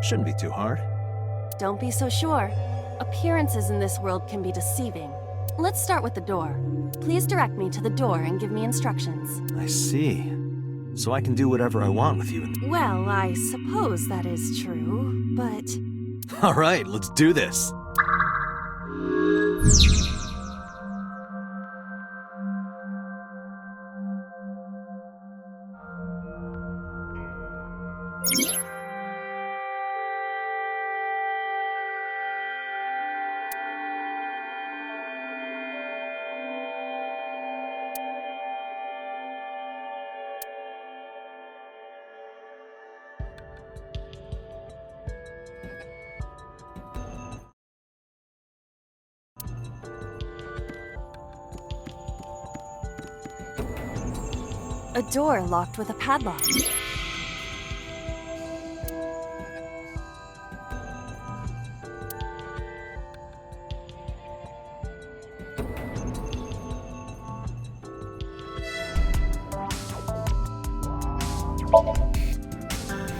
Shouldn't be too hard. Don't be so sure. Appearances in this world can be deceiving. Let's start with the door. Please direct me to the door and give me instructions. I see. So I can do whatever I want with you. Well, I suppose that is true, but... All right, let's do this. A door locked with a padlock.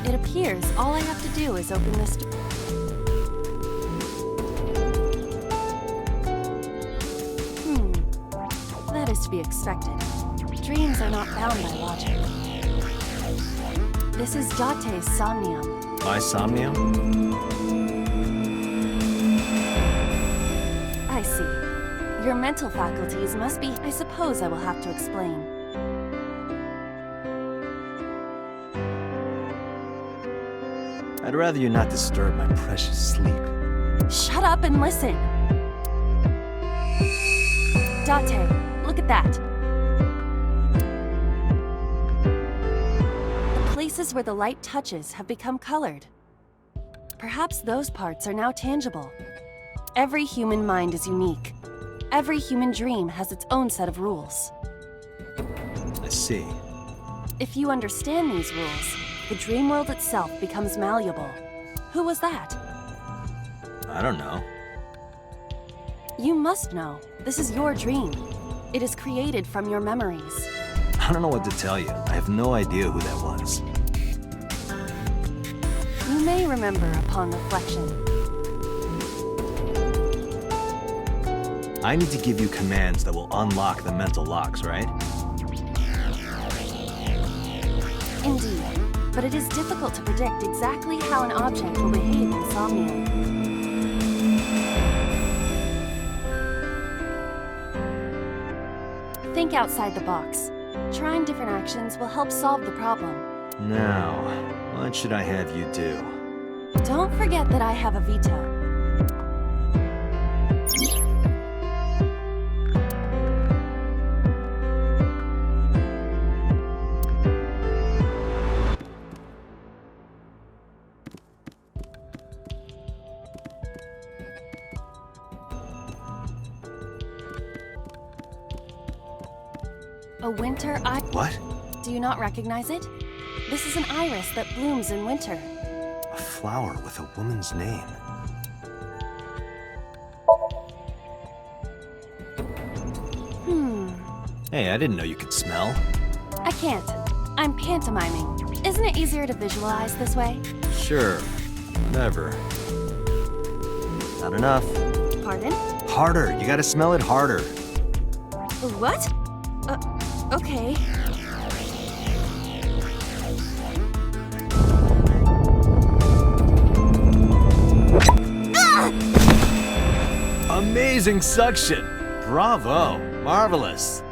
It appears all I have to do is open this door. That is to be expected. Dreams are not bound by logic. This is Date's Somnium. My Somnium? I see. Your mental faculties must be... I suppose I will have to explain. I'd rather you not disturb my precious sleep. Shut up and listen! Date, look at that. The places where the light touches have become colored. Perhaps those parts are now tangible. Every human mind is unique. Every human dream has its own set of rules. I see. If you understand these rules, the dream world itself becomes malleable. Who was that? I don't know. You must know. This is your dream. It is created from your memories. I don't know what to tell you. I have no idea who that was. You may remember upon reflection. I need to give you commands that will unlock the mental locks, right? Indeed, but it is difficult to predict exactly how an object will behave in Somnium. Think outside the box. Trying different actions will help solve the problem. Now, what should I have you do? Don't forget that I have a veto. A winter iris. What? Do you not recognize it? This is an iris that blooms in winter. A flower with a woman's name. Hey, I didn't know you could smell. I can't. I'm pantomiming. Isn't it easier to visualize this way? Sure. Whatever. Not enough. Pardon? Harder. You gotta smell it harder. What? Okay. Amazing suction! Bravo! Marvelous!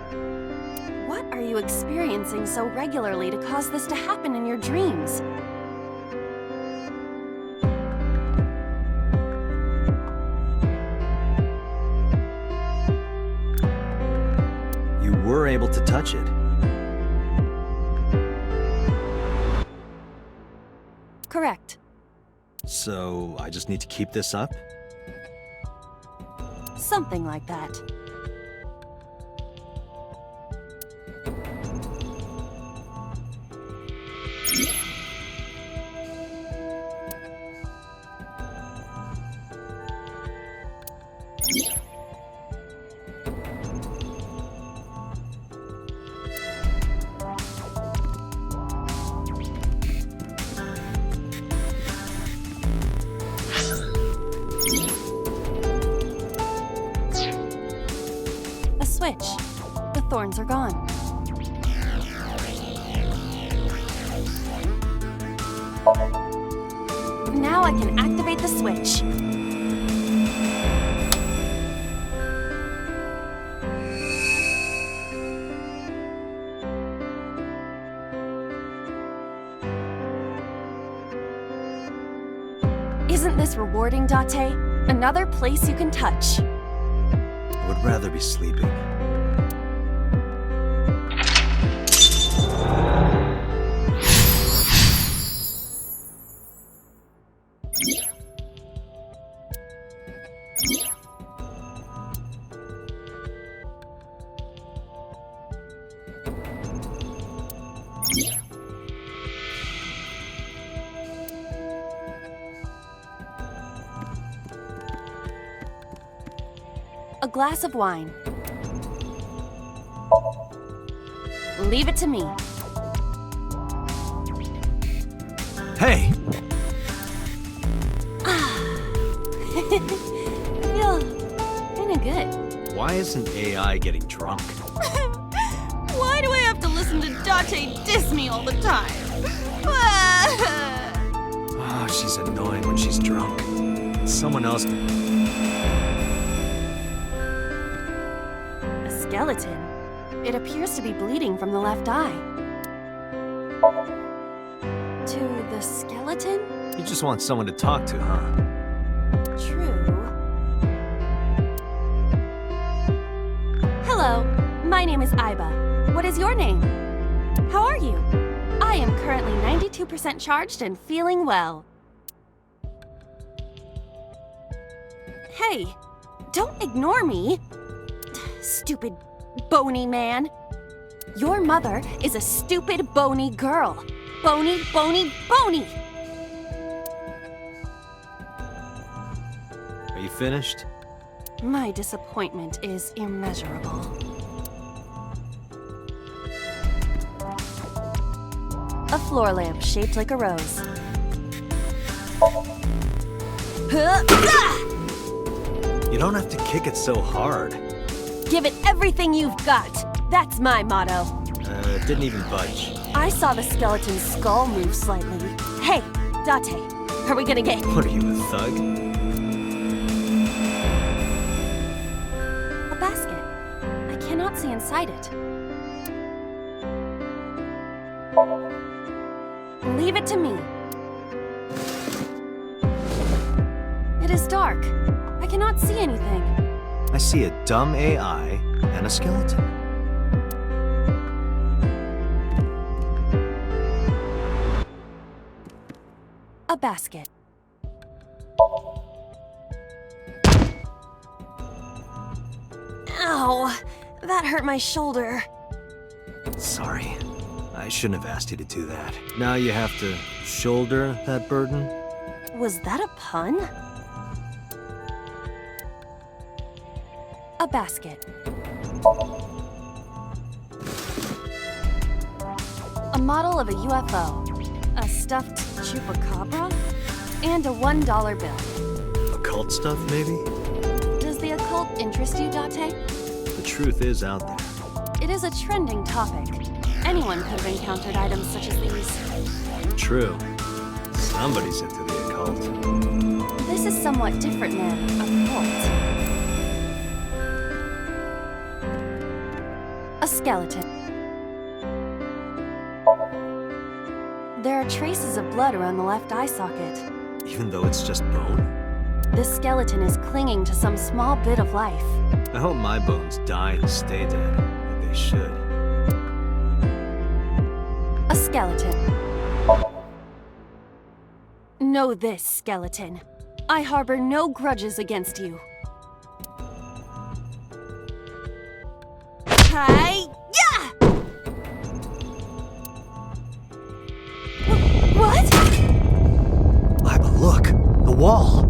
What are you experiencing so regularly to cause this to happen in your dreams? You were able to touch it. Correct. So, I just need to keep this up? Something like that. patterns are gone. Now I can activate the switch. Isn't this rewarding, Date? Another place you can touch. I would rather be sleeping. A glass of wine. Leave it to me. Hey! Feel kinda good. Why isn't AI getting drunk? Why do I have to listen to Date diss me all the time? Oh, she's annoying when she's drunk. Someone else... A skeleton. It appears to be bleeding from the left eye. To the skeleton? You just want someone to talk to, huh? True. Hello, my name is Aiba. What is your name? How are you? I am currently 92% charged and feeling well. Hey, don't ignore me. Stupid bony man. Your mother is a stupid bony girl. Bony, bony, bony! Are you finished? My disappointment is immeasurable. A floor lamp shaped like a rose. You don't have to kick it so hard. Give it everything you've got. That's my motto. It didn't even budge. I saw the skeleton's skull move slightly. Hey, Date, are we gonna get... What are you, a thug? A basket. I cannot see inside it. Leave it to me. It is dark. I cannot see anything. I see a dumb AI and a skeleton. A basket. Ow! That hurt my shoulder. Sorry. I shouldn't have asked you to do that. Now you have to shoulder that burden? Was that a pun? A basket. A model of a UFO. A stuffed chupacabra. And a $1 bill. Occult stuff, maybe? Does the occult interest you, Date? The truth is out there. It is a trending topic. Anyone could have encountered items such as these. True. Somebody's into the occult. This is somewhat different than occult. A skeleton. There are traces of blood around the left eye socket. Even though it's just bone? This skeleton is clinging to some small bit of life. I hope my bones die and stay dead, like they should. A skeleton. Know this, skeleton. I harbor no grudges against you. Hi-ya! What? Look! The wall!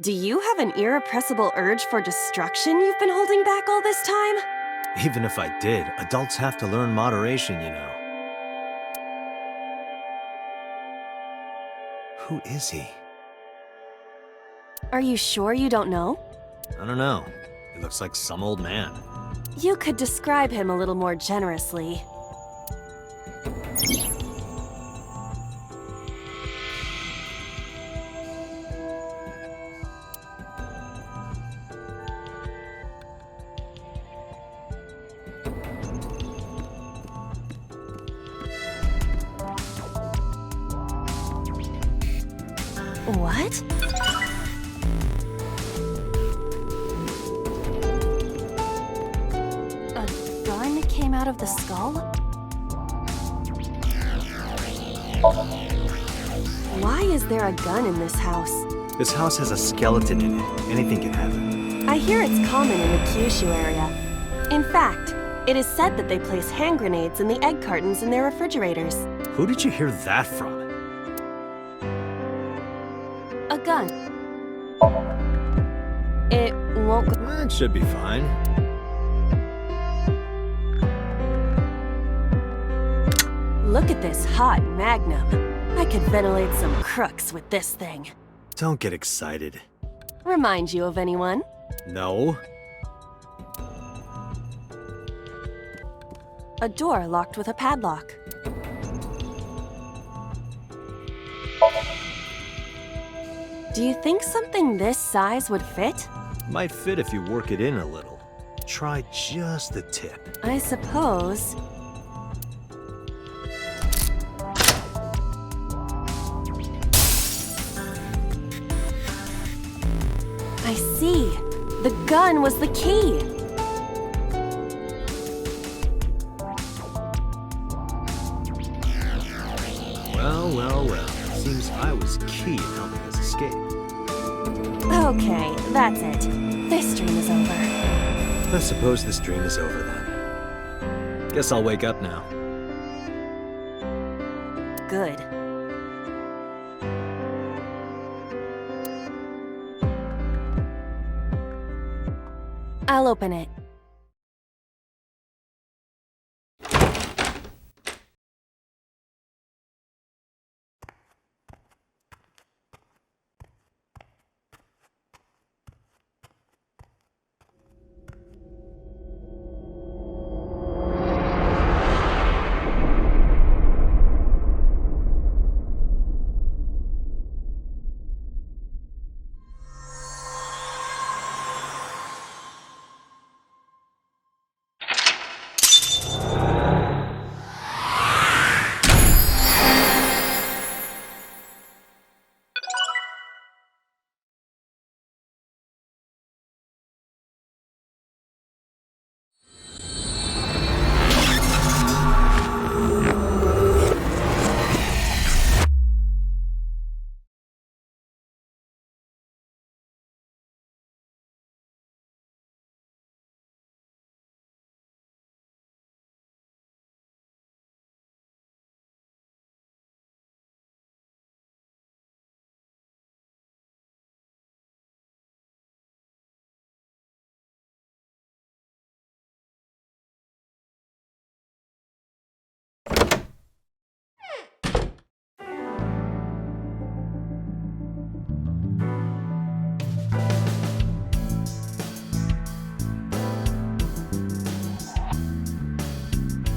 Do you have an irrepressible urge for destruction you've been holding back all this time? Even if I did, adults have to learn moderation, you know. Who is he? Are you sure you don't know? I don't know. He looks like some old man. You could describe him a little more generously. What? A gun came out of the skull? Why is there a gun in this house? This house has a skeleton in it. Anything can happen. I hear it's common in the Kyushu area. In fact, it is said that they place hand grenades in the egg cartons in their refrigerators. Who did you hear that from? A gun. It won't go. It should be fine. Look at this hot magnum. I could ventilate some crooks with this thing. Don't get excited. Remind you of anyone? No. A door locked with a padlock. Do you think something this size would fit? Might fit if you work it in a little. Try just the tip. I suppose. I see. The gun was the key. Well. Seems I was key in helping us escape. Okay, that's it. This dream is over. I suppose this dream is over then. Guess I'll wake up now. Good. I'll open it.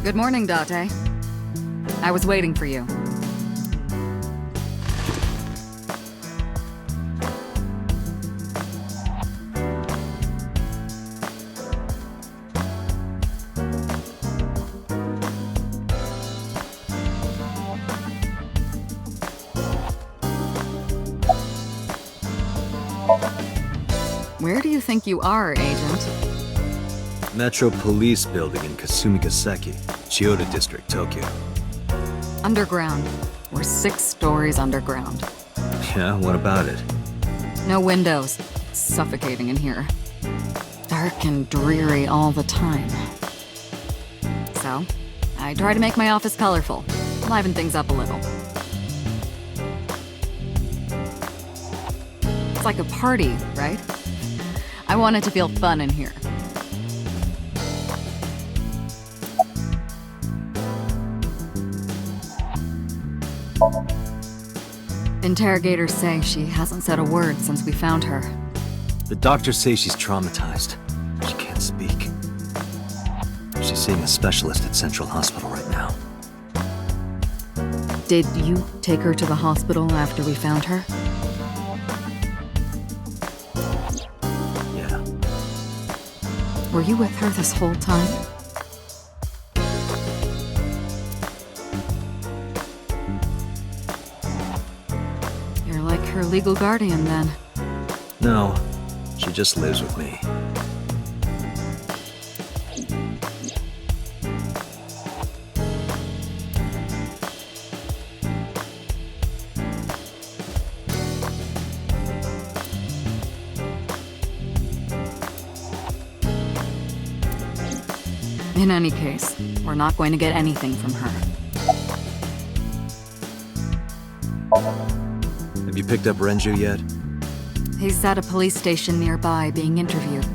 Good morning, Date. I was waiting for you. Where do you think you are, Agent? Metro Police Building in Kasumigaseki, Chiyoda District, Tokyo. Underground. We're 6 stories underground. Yeah, what about it? No windows. It's suffocating in here. Dark and dreary all the time. So, I try to make my office colorful, liven things up a little. It's like a party, right? I want it to feel fun in here. Interrogators say she hasn't said a word since we found her. The doctors say she's traumatized. She can't speak. She's seeing a specialist at Central Hospital right now. Did you take her to the hospital after we found her? Yeah. Were you with her this whole time? You're like her legal guardian, then. No, she just lives with me. In any case, we're not going to get anything from her. Have you picked up Renju yet? He's at a police station nearby being interviewed.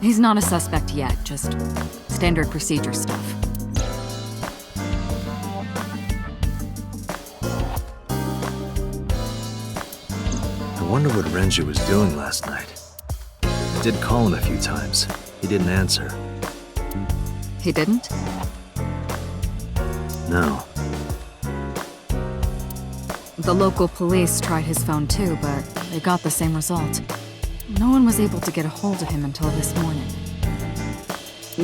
He's not a suspect yet, just standard procedure stuff. I wonder what Renju was doing last night. I did call him a few times. He didn't answer. He didn't? No. The local police tried his phone too, but they got the same result. No one was able to get a hold of him until this morning.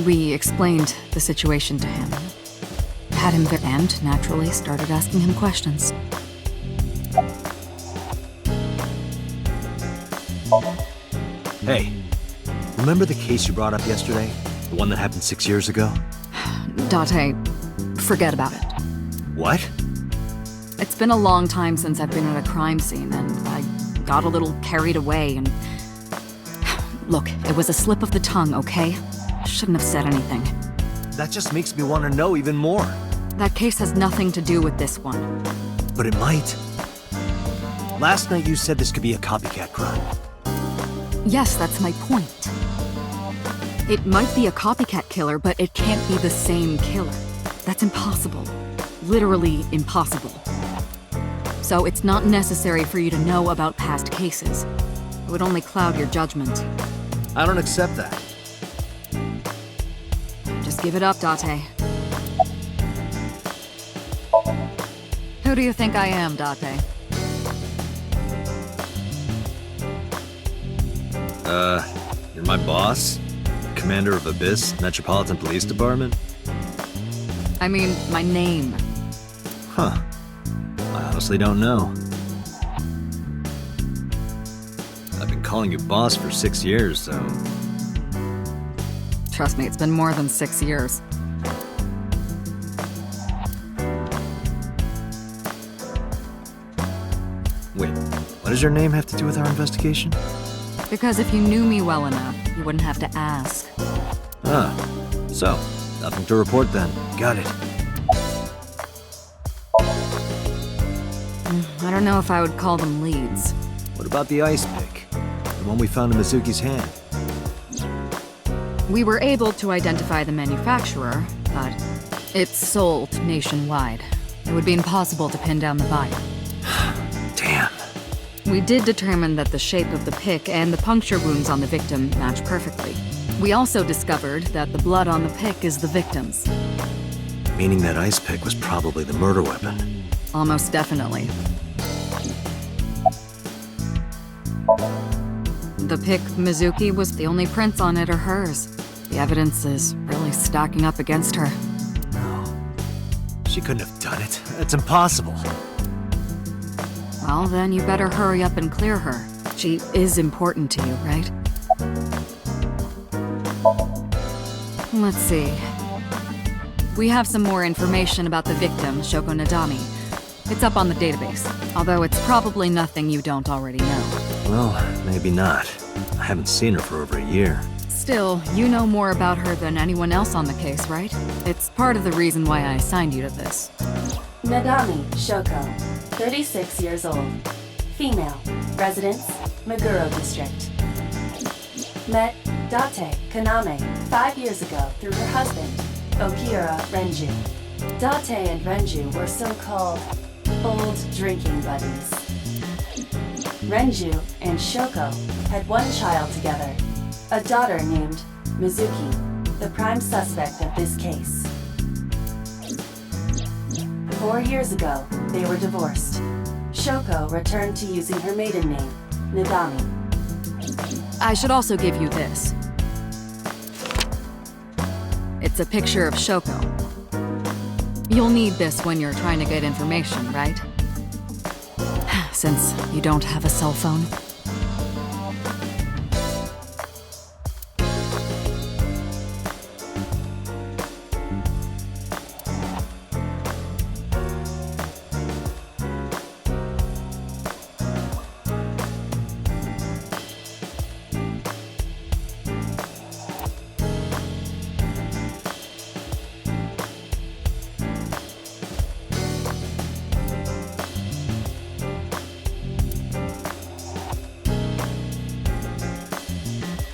We explained the situation to him. Had him there and, naturally, started asking him questions. Hey, remember the case you brought up yesterday? The one that happened 6 years ago? Date, forget about it. What? It's been a long time since I've been at a crime scene, and I got a little carried away and... Look, it was a slip of the tongue, okay? Shouldn't have said anything. That just makes me want to know even more. That case has nothing to do with this one. But it might. Last night you said this could be a copycat crime. Yes, that's my point. It might be a copycat killer, but it can't be the same killer. That's impossible. Literally impossible. So it's not necessary for you to know about past cases. It would only cloud your judgment. I don't accept that. Just give it up, Date. Who do you think I am, Date? You're my boss? Commander of Abyss Metropolitan Police Department? I mean, my name. Huh. I honestly don't know. I've been calling you boss for 6 years, so... Trust me, it's been more than 6 years. Wait, what does your name have to do with our investigation? Because if you knew me well enough, you wouldn't have to ask. Ah, so, nothing to report then. Got it. I don't know if I would call them leads. What about the ice pick? The one we found in Mizuki's hand? We were able to identify the manufacturer, but it's sold nationwide. It would be impossible to pin down the buyer. Damn. We did determine that the shape of the pick and the puncture wounds on the victim match perfectly. We also discovered that the blood on the pick is the victim's. Meaning that ice pick was probably the murder weapon. Almost definitely. The pick Mizuki was the only prints on it are hers. The evidence is really stacking up against her. No. She couldn't have done it. It's impossible. Well, then you better hurry up and clear her. She is important to you, right? Let's see. We have some more information about the victim, Shoko Nadami. It's up on the database, although it's probably nothing you don't already know. Well, maybe not. I haven't seen her for over a year. Still Still, you know more about her than anyone else on the case, right? It's part of the reason why I assigned you to this. Nadami Shoko, 36 years old. Female. Residence, Meguro District. Met Date Kaname 5 years ago through her husband, Okira Renju. Date and Renju were so-called old drinking buddies. Renju and Shoko had one child together, a daughter named Mizuki, the prime suspect of this case. 4 years ago, they were divorced. Shoko returned to using her maiden name, Nadami. I should also give you this. It's a picture of Shoko. You'll need this when you're trying to get information, right? Since you don't have a cell phone.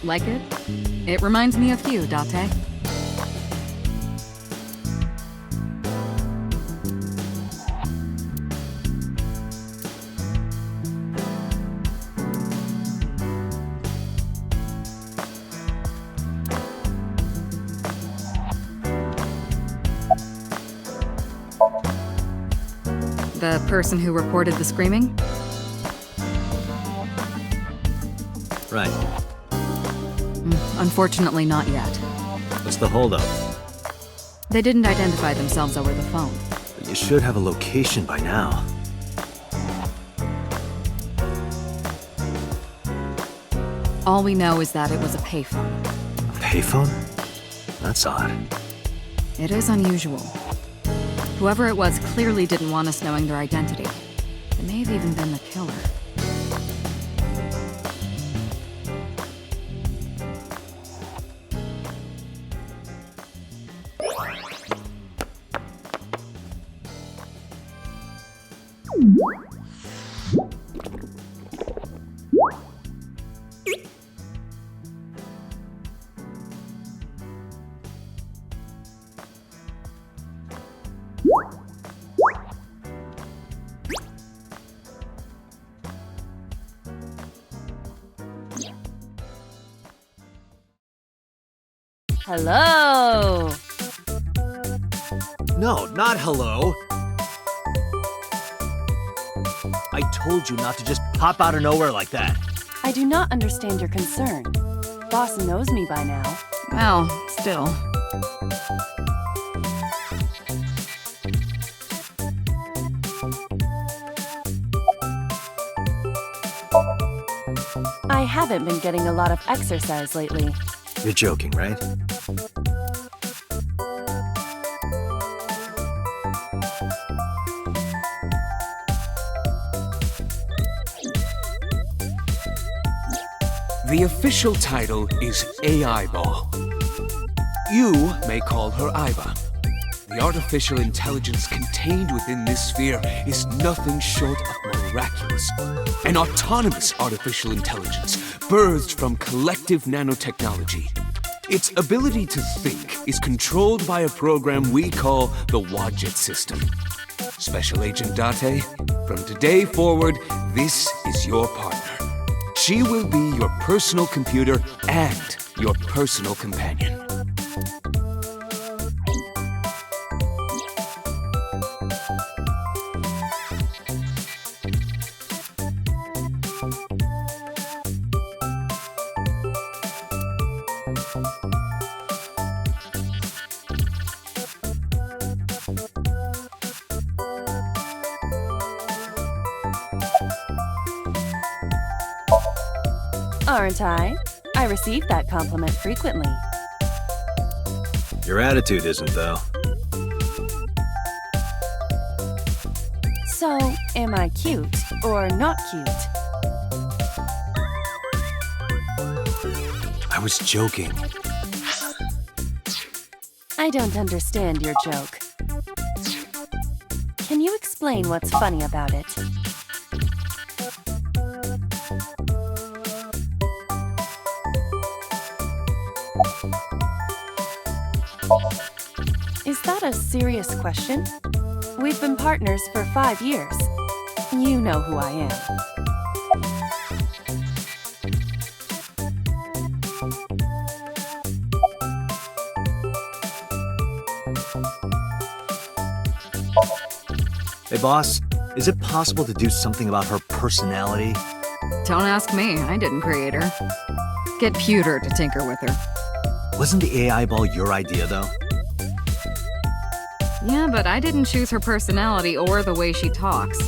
Like it? It reminds me of you, Date. The person who reported the screaming? Right. Unfortunately, not yet. What's the holdup? They didn't identify themselves over the phone. But you should have a location by now. All we know is that it was a payphone. A payphone? That's odd. It is unusual. Whoever it was clearly didn't want us knowing their identity. It may have even been the killer. Hello! No, not hello! I told you not to just pop out of nowhere like that. I do not understand your concern. Boss knows me by now. Well, still. I haven't been getting a lot of exercise lately. You're joking, right? The official title is AI Ball. You may call her Aiba. The artificial intelligence contained within this sphere is nothing short of miraculous. An autonomous artificial intelligence birthed from collective nanotechnology. Its ability to think is controlled by a program we call the Wadjet system. Special Agent Date, from today forward, this is your partner. She will be your personal computer and your personal companion. Aren't I? I receive that compliment frequently. Your attitude isn't, though. So, am I cute or not cute? I was joking. I don't understand your joke. Can you explain what's funny about it? Is that a serious question? We've been partners for 5 years. You know who I am. Hey, boss, is it possible to do something about her personality? Don't ask me, I didn't create her. Get Pewter to tinker with her. Wasn't the AI ball your idea, though? Yeah, but I didn't choose her personality or the way she talks.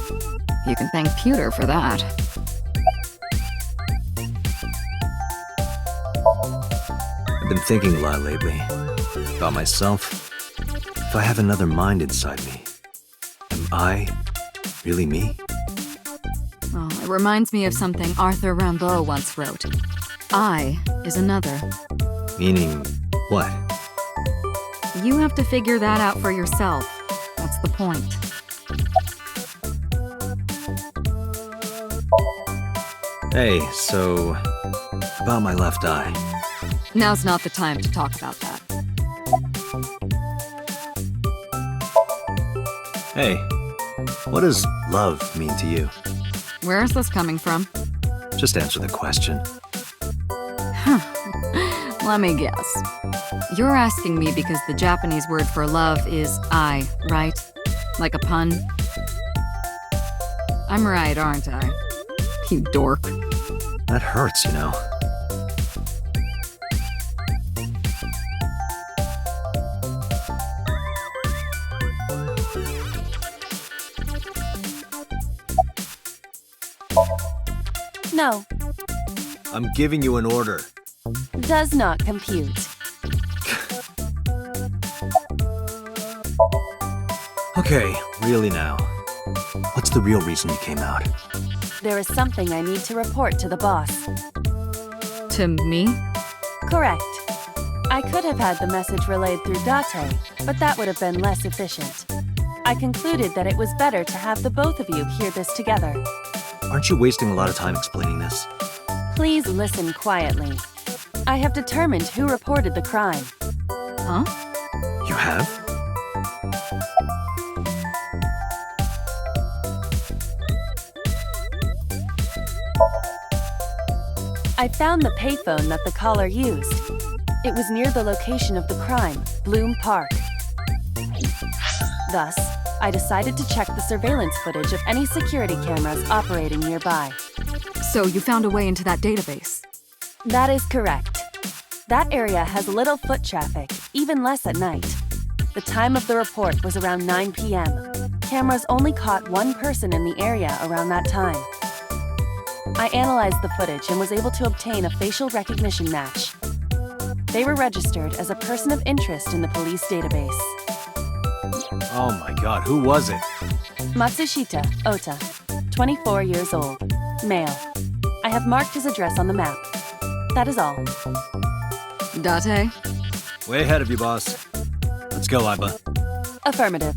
You can thank Pewter for that. I've been thinking a lot lately. About myself. If I have another mind inside me, am I really me? Oh, it reminds me of something Arthur Rimbaud once wrote. I is another. Meaning what? You have to figure that out for yourself. That's the point. Hey, so about my left eye. Now's not the time to talk about that. Hey, what does love mean to you? Where is this coming from? Just answer the question. Let me guess. You're asking me because the Japanese word for love is ai, right? Like a pun? I'm right, aren't I? You dork. That hurts, you know. No, I'm giving you an order. does not compute. Okay, really now. What's the real reason you came out? There is something I need to report to the boss. To me? Correct. I could have had the message relayed through Date, but that would have been less efficient. I concluded that it was better to have the both of you hear this together. Aren't you wasting a lot of time explaining this? Please listen quietly. I have determined who reported the crime. Huh? You have? I found the payphone that the caller used. It was near the location of the crime, Bloom Park. Thus, I decided to check the surveillance footage of any security cameras operating nearby. So you found a way into that database? That is correct. That area has little foot traffic, even less at night. The time of the report was around 9 p.m. Cameras only caught one person in the area around that time. I analyzed the footage and was able to obtain a facial recognition match. They were registered as a person of interest in the police database. Oh my god, who was it? Matsushita Ota, 24 years old, male. I have marked his address on the map. That is all. Date? Way ahead of you, boss. Let's go, Iba. Affirmative.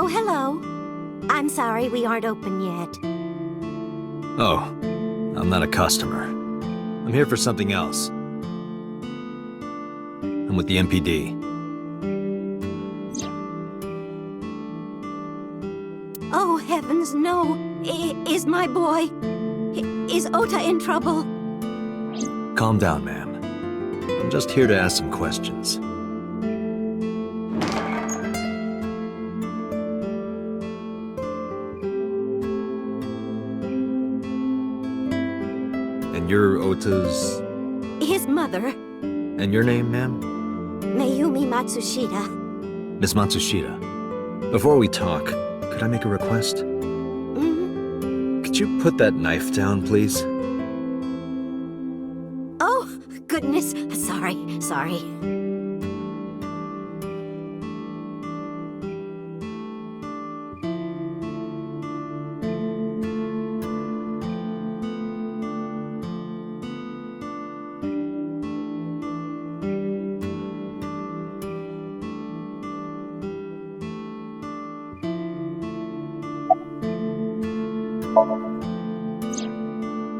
Oh, hello. I'm sorry we aren't open yet. Oh, I'm not a customer. I'm here for something else. I'm with the MPD. heavens, no! Is my boy... Is Ota in trouble? Calm down, ma'am. I'm just here to ask some questions. And you're Ota's... His mother, And your name, ma'am? Mayumi Matsushita. Miss Matsushita. Before we talk, could I make a request? Mm-hmm. Could you put that knife down, please? Oh, goodness. Sorry.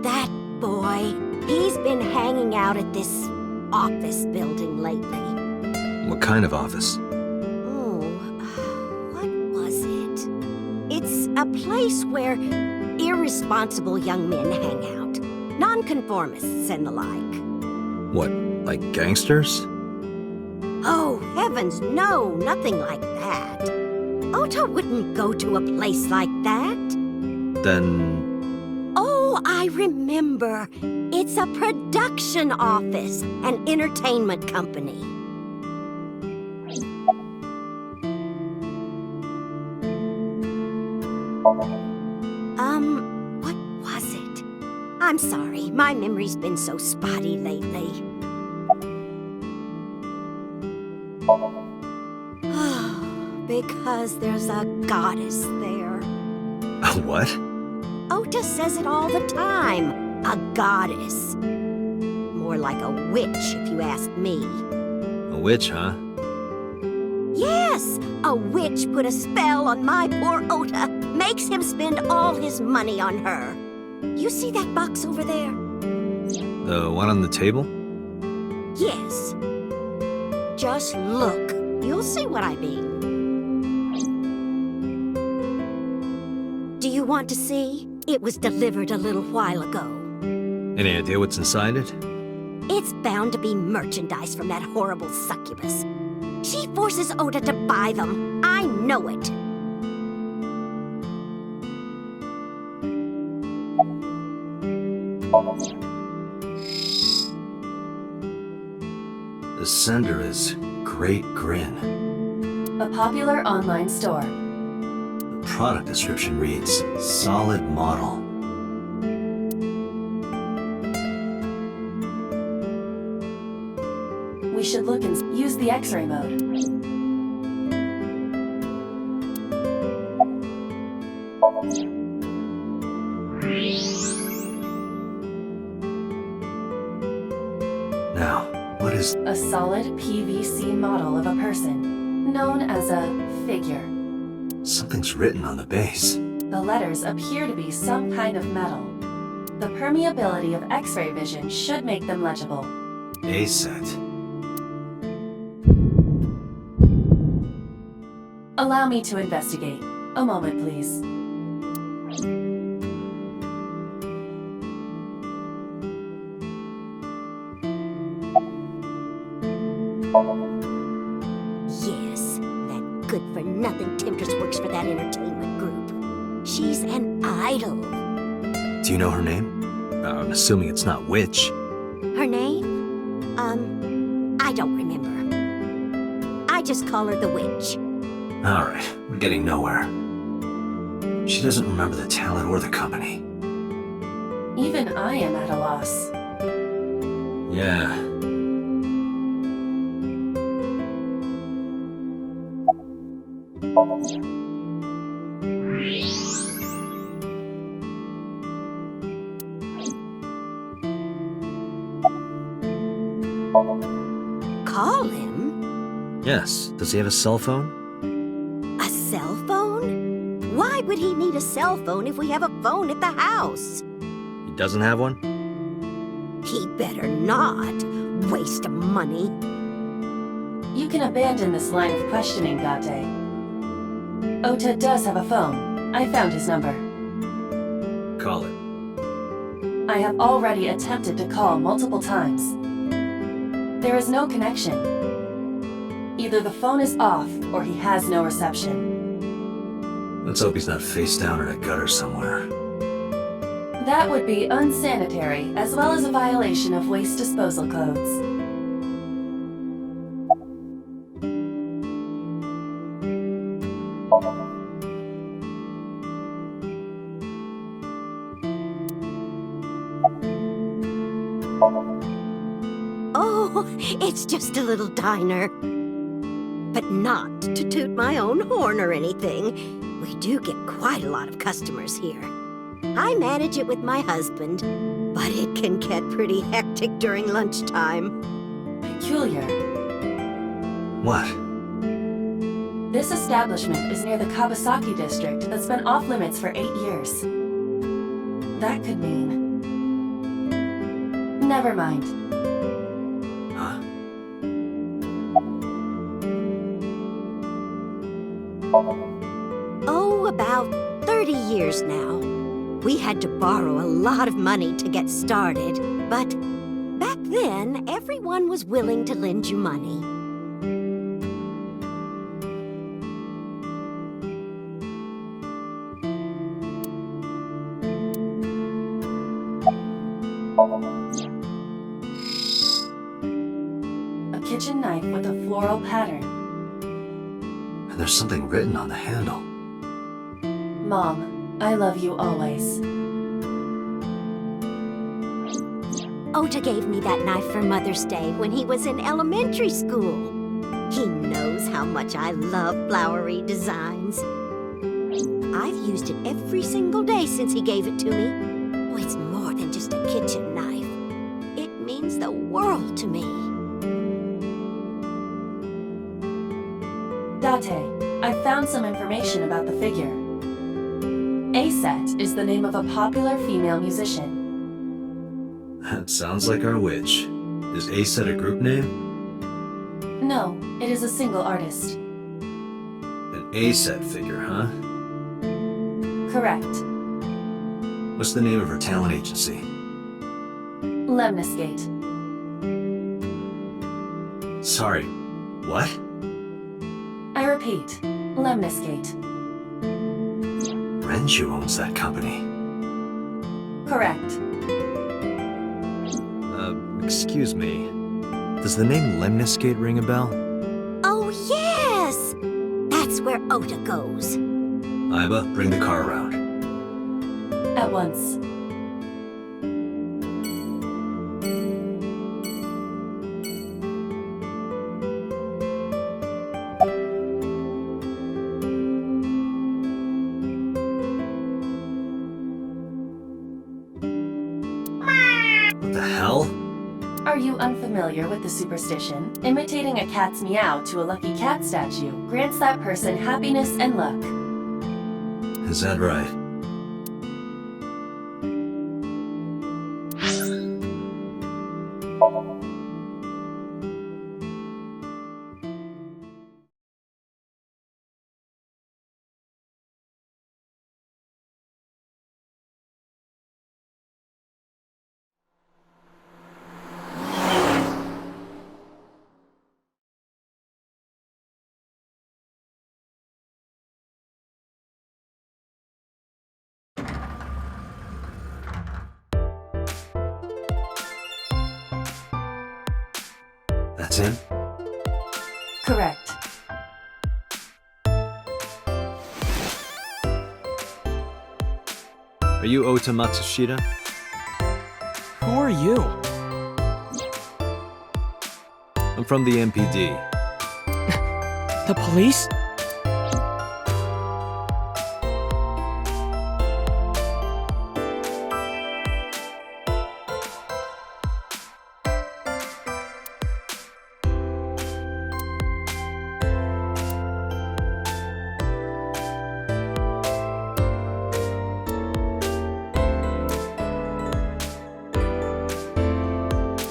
That boy, he's been hanging out at this office building lately. What kind of office? Oh, what was it? It's a place where irresponsible young men hang out. Nonconformists and the like. What, like gangsters? Oh, heavens, no, nothing like that. Ota wouldn't go to a place like that. Then... Oh, I remember. It's a production office, an entertainment company. What was it? I'm sorry, my memory's been so spotty lately. Because there's a goddess there. What? Ota says it all the time. A goddess. More like a witch, if you ask me. A witch, huh? Yes! A witch put a spell on my poor Ota. Makes him spend all his money on her. You see that box over there? The one on the table? Yes. Just look. You'll see what I mean. Do you want to see? It was delivered a little while ago. Any idea what's inside it? It's bound to be merchandise from that horrible succubus. She forces Ota to buy them. I know it. The sender is Great Grin. A popular online store. The product description reads, solid model. We should look and use the X-ray mode. Now, what is... A solid PVC model of a person, known as a figure. Something's written on the base. The letters appear to be some kind of metal. The permeability of X-ray vision should make them legible. A set. Allow me to investigate. A moment, please. Yes, that good-for-nothing temptress works for that entertainment group. She's an idol. Do you know her name? I'm assuming it's not Witch. Her name? I don't remember. I just call her the Witch. Alright, we're getting nowhere. She doesn't remember the talent or the company. Even I am at a loss. Yeah. Call him? Yes. Does he have a cell phone? A cell phone? Why would he need a cell phone if we have a phone at the house? He doesn't have one? He better not. Waste of money. You can abandon this line of questioning, Gate. Ota does have a phone. I found his number. Call it. I have already attempted to call multiple times. There is no connection. Either the phone is off, or he has no reception. Let's hope he's not face down in a gutter somewhere. That would be unsanitary, as well as a violation of waste disposal codes. Oh, it's just a little diner. But not to toot my own horn or anything. We do get quite a lot of customers here. I manage it with my husband, but it can get pretty hectic during lunchtime. Peculiar. What? This establishment is near the Kawasaki district that's been off limits for 8 years. That could mean... Never mind. Huh? Oh, about 30 years now. We had to borrow a lot of money to get started, but back then, everyone was willing to lend you money. A kitchen knife with a floral pattern. And there's something written on the handle. Mom, I love you always. Ota gave me that knife for Mother's Day when he was in elementary school. He knows how much I love flowery designs. I've used it every single day since he gave it to me. Oh, it's more than just a kitchen knife. It means the world to me. Date, I found some information about the figure. Aset is the name of a popular female musician. That sounds like our witch. Is Aset a group name? No, it is a single artist. An Aset figure, huh? Correct. What's the name of her talent agency? Lemniscate. Sorry, what? I repeat, Lemniscate. Renju owns that company. Correct. Excuse me. Does the name Lemniscate ring a bell? Oh, yes! That's where Ota goes. Iba, bring the car around. At once. What the hell? Are you unfamiliar with the superstition? Imitating a cat's meow to a lucky cat statue grants that person happiness and luck. Is that right? That's him? Correct. Are you Ota Matsushita? Who are you? I'm from the MPD. The police?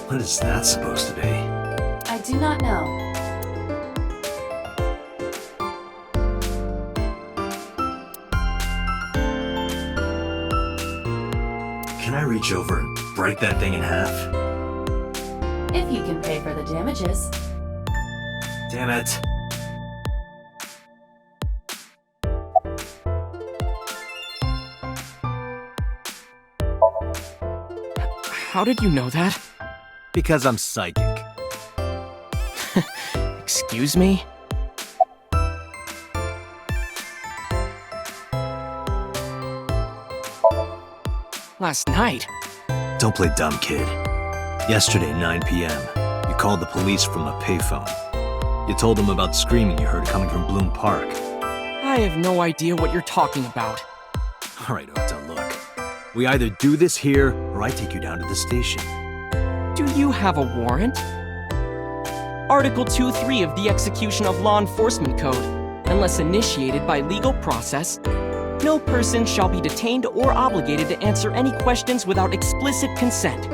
What is that supposed to be? I do not know. reach over and break that thing in half? If you can pay for the damages. Damn it. How did you know that? Because I'm psychic. Excuse me? Last night? Don't play dumb, kid. Yesterday, 9 p.m., you called the police from a payphone. You told them about screaming you heard coming from Bloom Park. I have no idea what you're talking about. All right, Ota, look. We either do this here, or I take you down to the station. Do you have a warrant? Article 2.3 of the Execution of Law Enforcement Code. Unless initiated by legal process, no person shall be detained or obligated to answer any questions without explicit consent.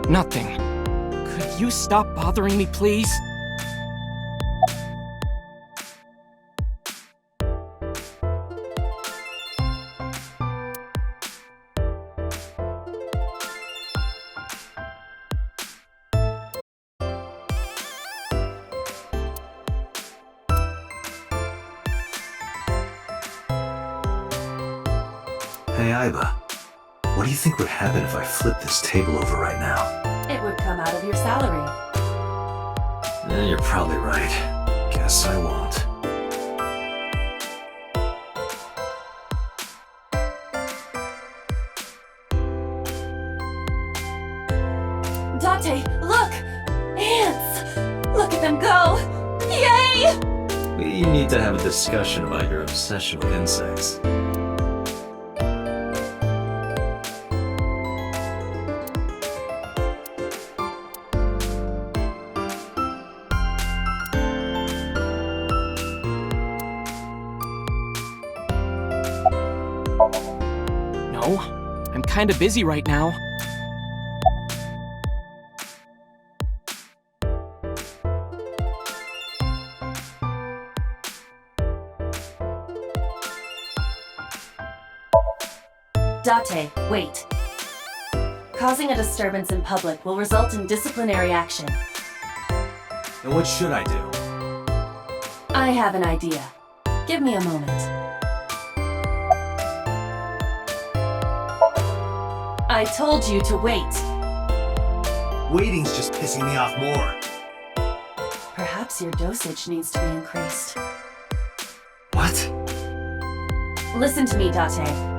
Nothing. Could you stop bothering me, please? Hey, Aiba. What do you think would happen if I flip this table over right now? It would come out of your salary. You're probably right. Guess I won't. Date, look! Ants! Look at them go! Yay! We need to have a discussion about your obsession with insects. No, I'm kinda busy right now. Date, wait. Causing a disturbance in public will result in disciplinary action. And what should I do? I have an idea. Give me a moment. I told you to wait. Waiting's just pissing me off more. Perhaps your dosage needs to be increased. What? Listen to me, Date.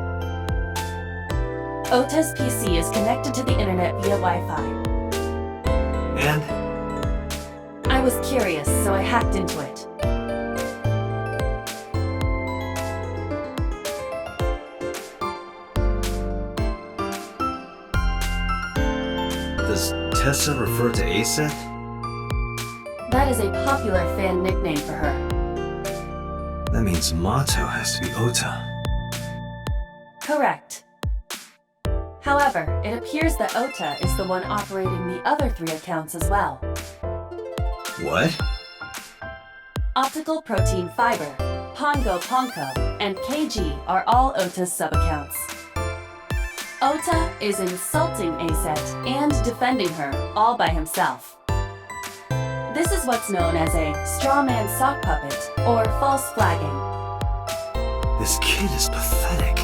Ota's PC is connected to the internet via Wi-Fi. And? I was curious, so I hacked into it. Does Tessa refer to Aset? That is a popular fan nickname for her. That means Mato has to be Ota. Correct. However, it appears that Ota is the one operating the other 3 accounts as well. What? Optical Protein Fiber, Pongo Ponko, and KG are all Ota's sub-accounts. Ota is insulting Aset and defending her all by himself. This is what's known as a strawman sock puppet or false flagging. This kid is pathetic.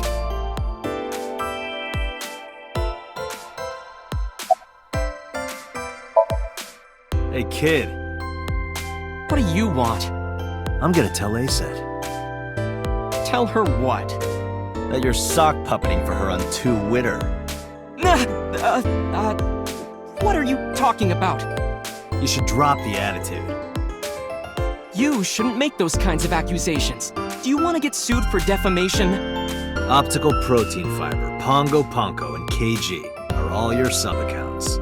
Hey, kid. What do you want? I'm gonna tell Aset Tell her what? that you're sock puppeting for her on Twitter. What are you talking about? You should drop the attitude. You shouldn't make those kinds of accusations. Do you want to get sued for defamation? Optical Protein Fiber, Pongo Ponko, and KG are all your sub-accounts.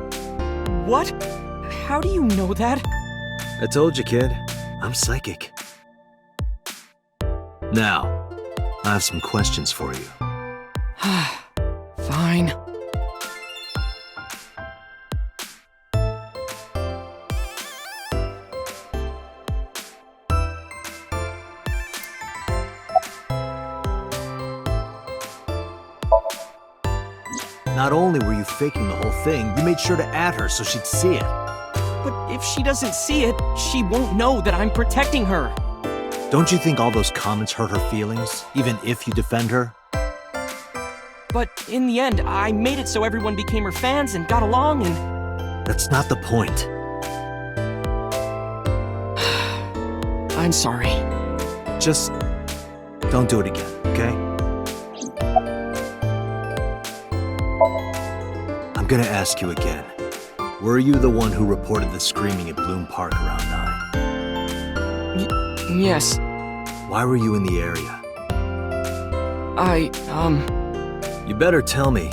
What? How do you know that? I told you, kid. I'm psychic. Now, I have some questions for you. Fine. Not only were you faking the whole thing, you made sure to add her so she'd see it. But if she doesn't see it, she won't know that I'm protecting her. Don't you think all those comments hurt her feelings, even if you defend her? But in the end, I made it so everyone became her fans and got along and... That's not the point. I'm sorry. Just don't do it again, okay? I'm gonna ask you again. Were you the one who reported the screaming at Bloom Park around 9? Yes. Why were you in the area? I You better tell me,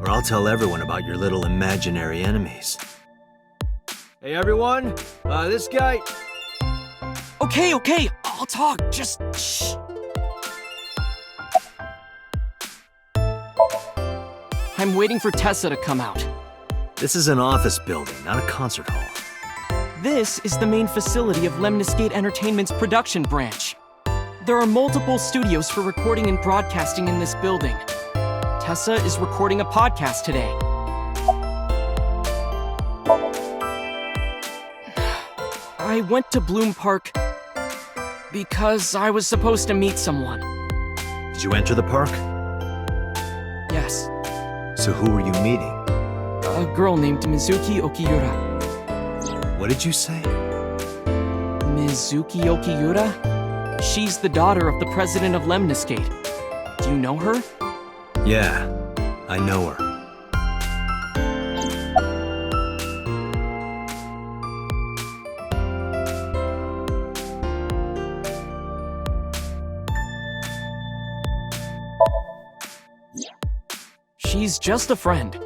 or I'll tell everyone about your little imaginary enemies. Hey everyone, this guy... Okay, I'll talk, just shh. I'm waiting for Tessa to come out. This is an office building, not a concert hall. This is the main facility of Lemniscate Entertainment's production branch. There are multiple studios for recording and broadcasting in this building. Tessa is recording a podcast today. I went to Bloom Park because I was supposed to meet someone. Did you enter the park? Yes, So who were you meeting? a girl named Mizuki Okiura. What did you say? Mizuki Okiura? She's the daughter of the president of Lemniscate. Do you know her? Yeah, I know her. She's just a friend.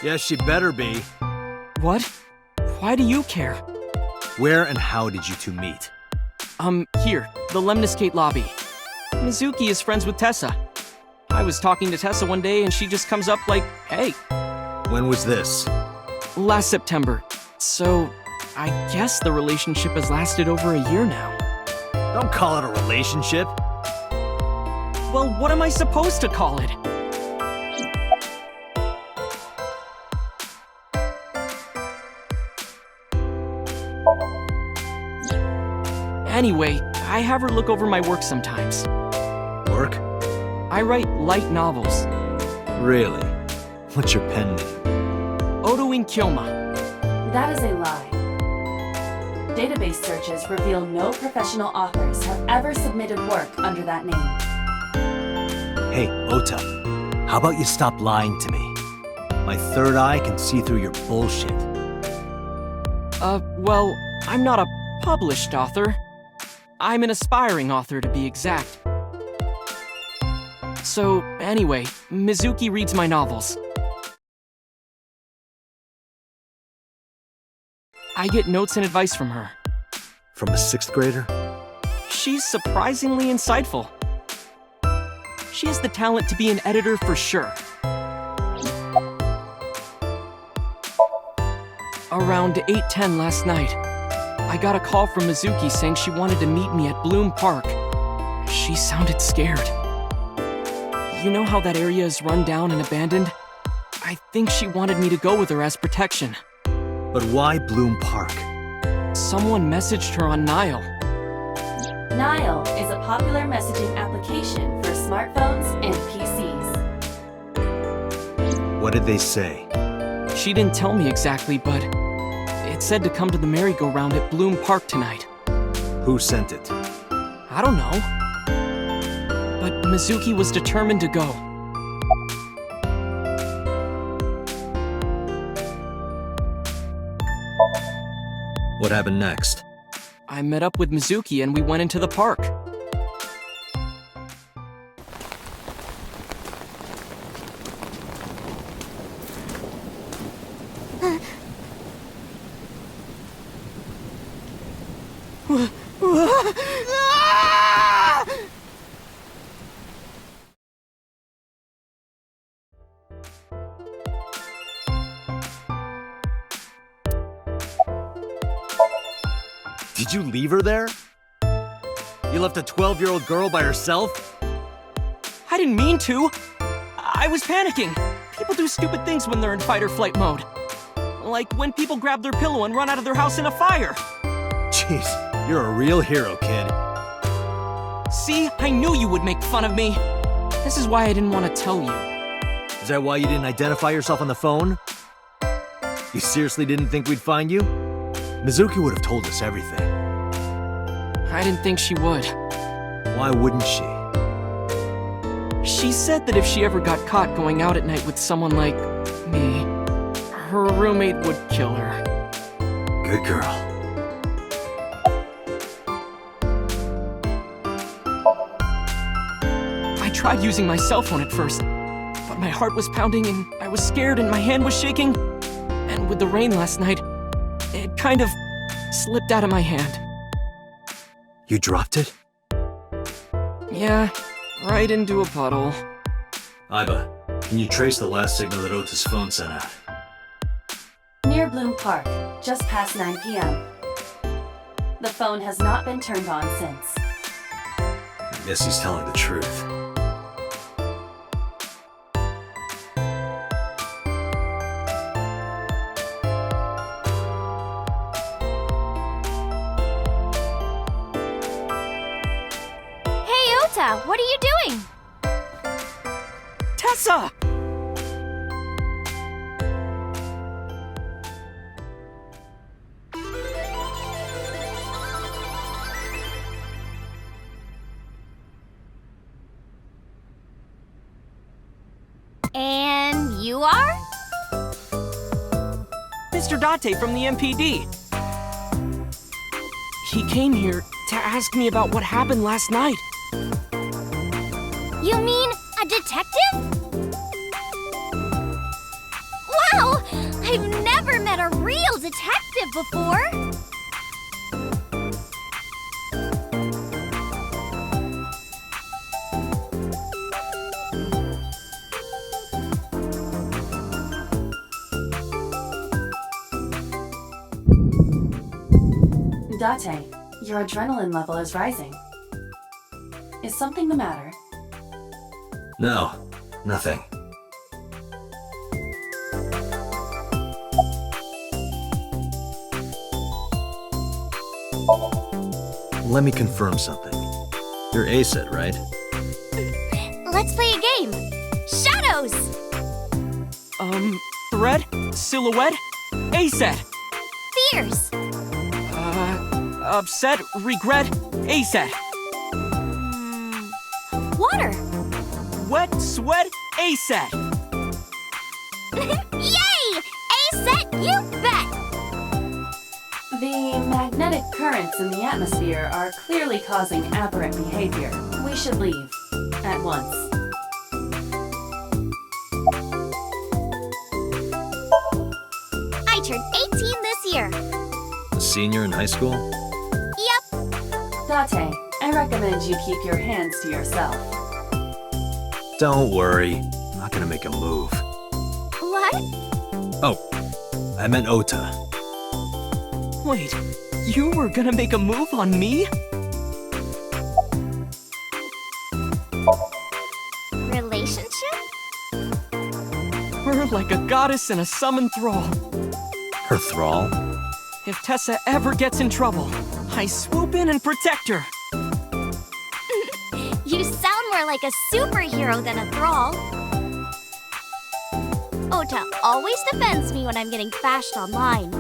Yeah, she better be. What? Why do you care? Where and how did you two meet? Here, the Lemniscate lobby. Mizuki is friends with Tessa. I was talking to Tessa one day and she just comes up like, hey. When was this? Last September. So, I guess the relationship has lasted over a year now. Don't call it a relationship. Well, what am I supposed to call it? Anyway, I have her look over my work sometimes. Work? I write light novels. Really? What's your pen name? Odoin Kyoma. That is a lie. Database searches reveal no professional authors have ever submitted work under that name. Hey, Ota, how about you stop lying to me? My third eye can see through your bullshit. Well, I'm not a published author. I'm an aspiring author, to be exact. So, anyway, Mizuki reads my novels. I get notes and advice from her. From a 6th grader? She's surprisingly insightful. She has the talent to be an editor for sure. Around 8:10 last night, I got a call from Mizuki saying she wanted to meet me at Bloom Park. She sounded scared. You know how that area is run down and abandoned? I think she wanted me to go with her as protection. But why Bloom Park? Someone messaged her on Nile. Nile is a popular messaging application for smartphones and PCs. What did they say? She didn't tell me exactly, but it said to come to the merry-go-round at Bloom Park tonight. Who sent it? I don't know. But Mizuki was determined to go. What happened next? I met up with Mizuki and we went into the park. Did you leave her there? You left a 12-year-old girl by herself? I didn't mean to. I was panicking. People do stupid things when they're in fight or flight mode. Like when people grab their pillow and run out of their house in a fire. Jeez, you're a real hero, kid. See, I knew you would make fun of me. This is why I didn't want to tell you. Is that why you didn't identify yourself on the phone? You seriously didn't think we'd find you? Mizuki would have told us everything. I didn't think she would. Why wouldn't she? She said that if she ever got caught going out at night with someone like me, her roommate would kill her. Good girl. I tried using my cell phone at first, but my heart was pounding and I was scared and my hand was shaking. And with the rain last night, it kind of slipped out of my hand. You dropped it? Yeah, right into a puddle. Aiba, can you trace the last signal that Ota's phone sent out? Near Bloom Park, just past 9 p.m. The phone has not been turned on since. I guess he's telling the truth. What are you doing? Tessa! And you are? Mr. Date from the MPD. He came here to ask me about what happened last night. You mean a detective? Wow! I've never met a real detective before! Date, your adrenaline level is rising. Is something the matter? No, nothing. Let me confirm something. You're A-set, right? Let's play a game! Shadows! Thread? Silhouette? A-set! Fears! Upset? Regret? A-set! Water! Wet? Sweat? A-set! Yay! A-set, you bet! The magnetic currents in the atmosphere are clearly causing aberrant behavior. We should leave. At once. I turned 18 this year. A senior in high school? Yep. Date, I recommend you keep your hands to yourself. Don't worry. I'm not gonna make a move. What? Oh, I meant Ota. Wait, you were gonna make a move on me? Relationship? We're like a goddess and a summoned thrall. Her thrall? If Tessa ever gets in trouble, I swoop in and protect her. You sound more like a superhero than a thrall. Ota always defends me when I'm getting bashed online.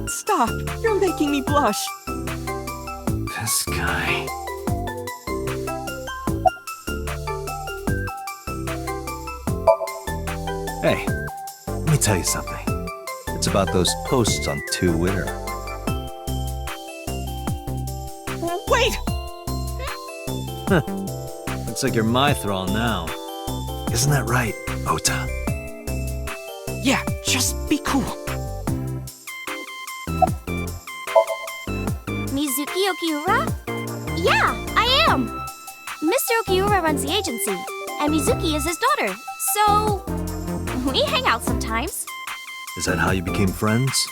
Stop, you're making me blush. This guy. Hey, let me tell you something. It's about those posts on Twitter. Wait! Looks like you're my thrall now. Isn't that right, Ota? Yeah, just be cool. Mizuki Okiura? Yeah, I am! Mr. Okiura runs the agency, and Mizuki is his daughter, so we hang out sometimes. Is that how you became friends?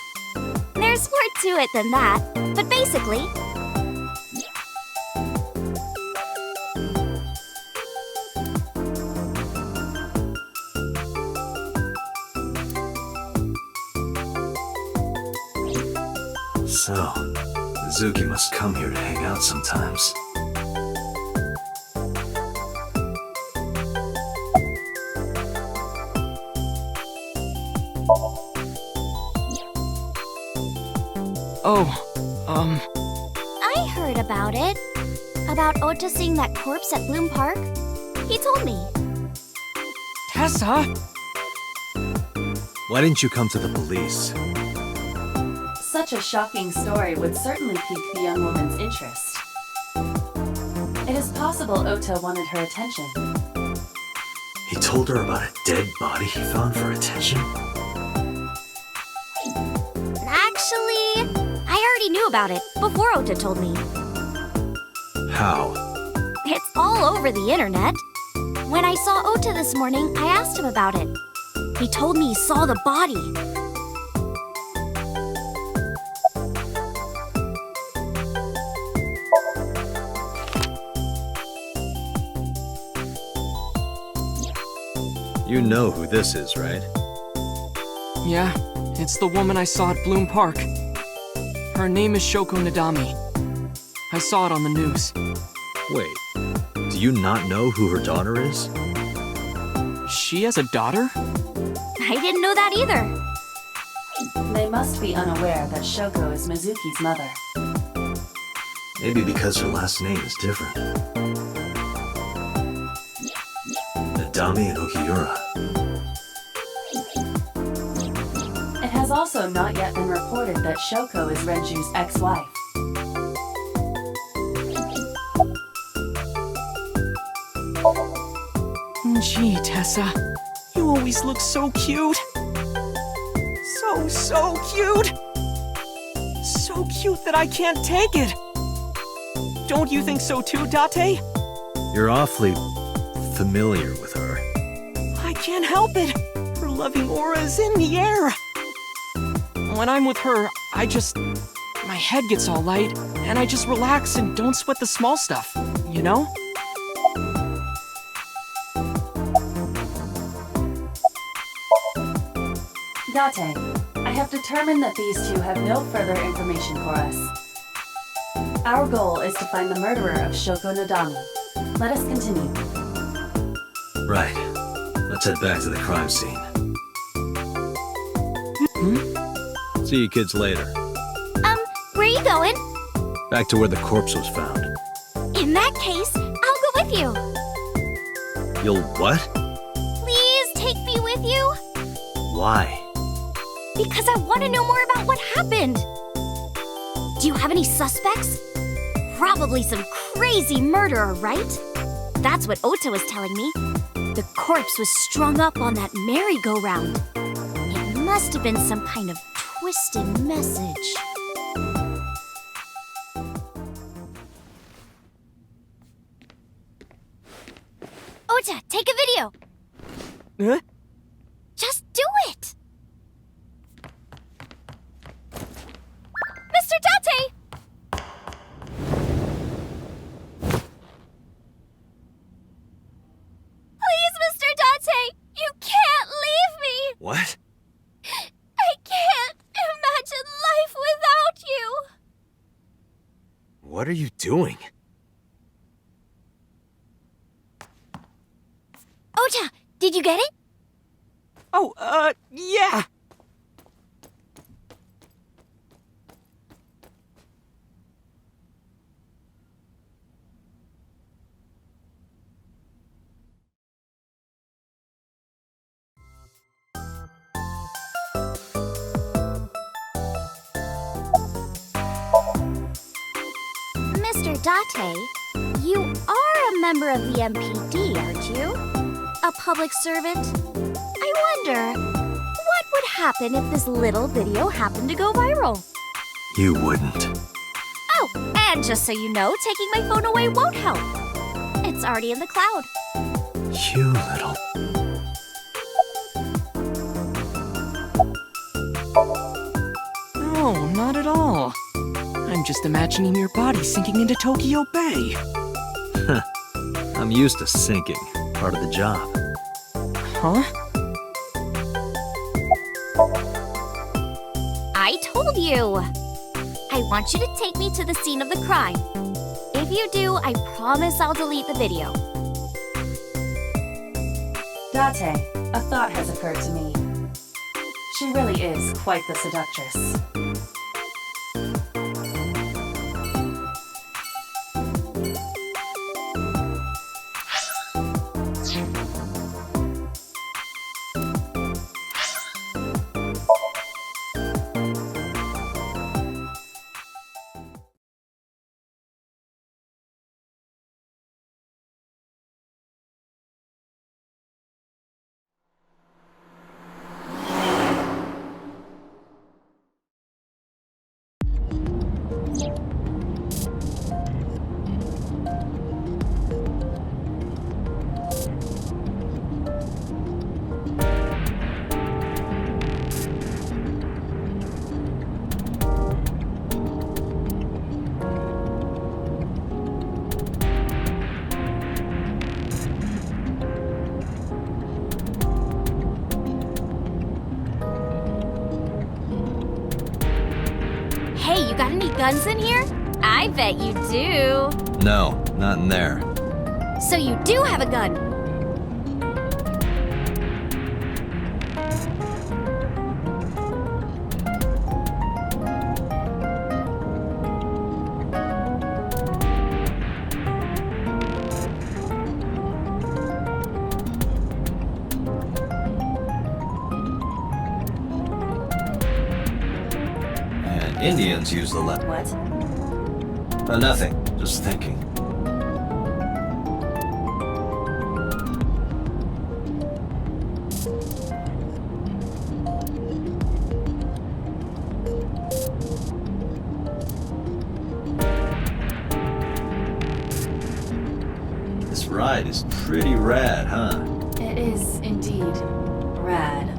There's more to it than that, but basically... So, Mizuki must come here to hang out sometimes. I heard about it. About Ota seeing that corpse at Bloom Park. He told me. Tessa? Why didn't you come to the police? Such a shocking story would certainly pique the young woman's interest. It is possible Ota wanted her attention. He told her about a dead body he found for attention? Actually, I already knew about it before Ota told me. How? It's all over the internet. When I saw Ota this morning, I asked him about it. He told me he saw the body. You know who this is, right? Yeah, it's the woman I saw at Bloom Park. Her name is Shoko Nadami. I saw it on the news. Wait, do you not know who her daughter is? She has a daughter? I didn't know that either. They must be unaware that Shoko is Mizuki's mother. Maybe because her last name is different. Nadami and Okiura. It has also not yet been reported that Shoko is Renju's ex-wife. Gee, Tessa, you always look so cute. So cute. So cute that I can't take it. Don't you think so too, Date? You're awfully familiar with her. I can't help it. Her loving aura is in the air. When I'm with her, my head gets all light, and I just relax and don't sweat the small stuff, you know? Date, I have determined that these two have no further information for us. Our goal is to find the murderer of Shoko Nadami. Let us continue. Right. Let's head back to the crime scene. See you kids later. Where are you going? Back to where the corpse was found. In that case, I'll go with you. You'll what? Please take me with you. Why? Because I want to know more about what happened. Do you have any suspects? Probably some crazy murderer, right? That's what Ota was telling me. The corpse was strung up on that merry-go-round. It must have been some kind of twisted message. Ota, take a video. Huh? Just do it. Mr. Date! Please, Mr. Date! You can't leave me! What? I can't imagine life without you! What are you doing? Ota, did you get it? Oh, yeah. Mr. Date, you are a member of the MPD, aren't you? A public servant? I wonder, what would happen if this little video happened to go viral? You wouldn't. Oh, and just so you know, taking my phone away won't help. It's already in the cloud. You little... No, not at all. I'm just imagining your body sinking into Tokyo Bay. I'm used to sinking. Part of the job. Huh? I told you. I I want you to take me to the scene of the crime. If you do, I promise I'll delete the video. Date, a thought has occurred to me. She really is quite the seductress. Hey, you got any guns in here? I bet you do. No, not in there. So you do have a gun. And Indians use the left. What? Nothing. Just thinking. This ride is pretty rad, huh? It is indeed rad.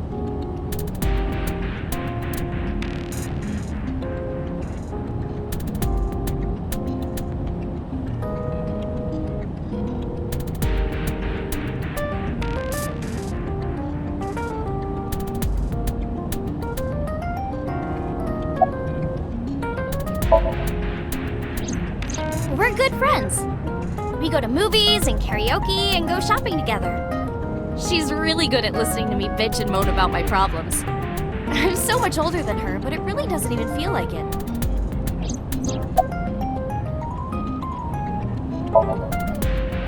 We're good friends. We go to movies and karaoke and go shopping together. She's really good at listening to me bitch and moan about my problems. I'm so much older than her, but it really doesn't even feel like it.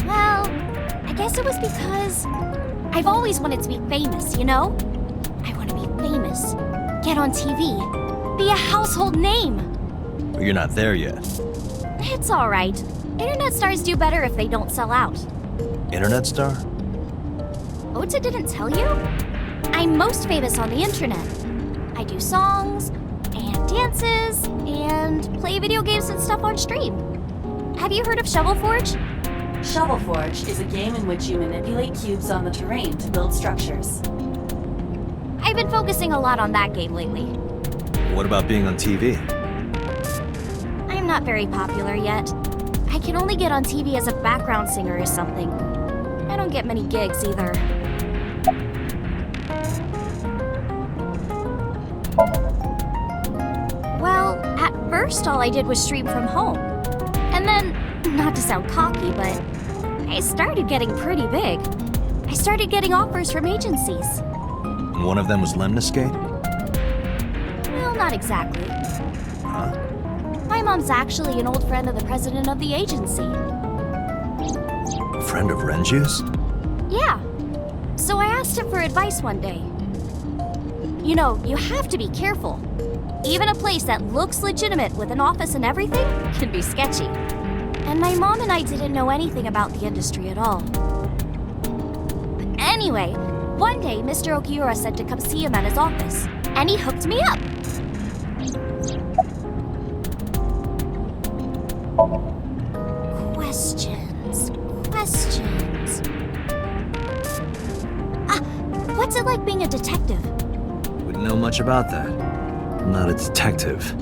Well, I guess it was because I've always wanted to be famous, you know? I want to be famous, get on TV, be a household name. But you're not there yet. It's all right. Internet stars do better if they don't sell out. Internet star? Ota didn't tell you? I'm most famous on the internet. I do songs, and dances, and play video games and stuff on stream. Have you heard of Shovel Forge? Shovel Forge is a game in which you manipulate cubes on the terrain to build structures. I've been focusing a lot on that game lately. What about being on TV? I'm not very popular yet. I can only get on TV as a background singer or something. I don't get many gigs either. Well, at first all I did was stream from home. And then, not to sound cocky, but I started getting pretty big. I started getting offers from agencies. And one of them was Lemniscate? Well, not exactly. Huh? My mom's actually an old friend of the president of the agency. A friend of Renju's? Yeah. So I asked him for advice one day. You know, you have to be careful. Even a place that looks legitimate with an office and everything can be sketchy. And my mom and I didn't know anything about the industry at all. But anyway, one day Mr. Okiura said to come see him at his office, and he hooked me up. Questions. What's it like being a detective? Wouldn't know much about that. I'm not a detective.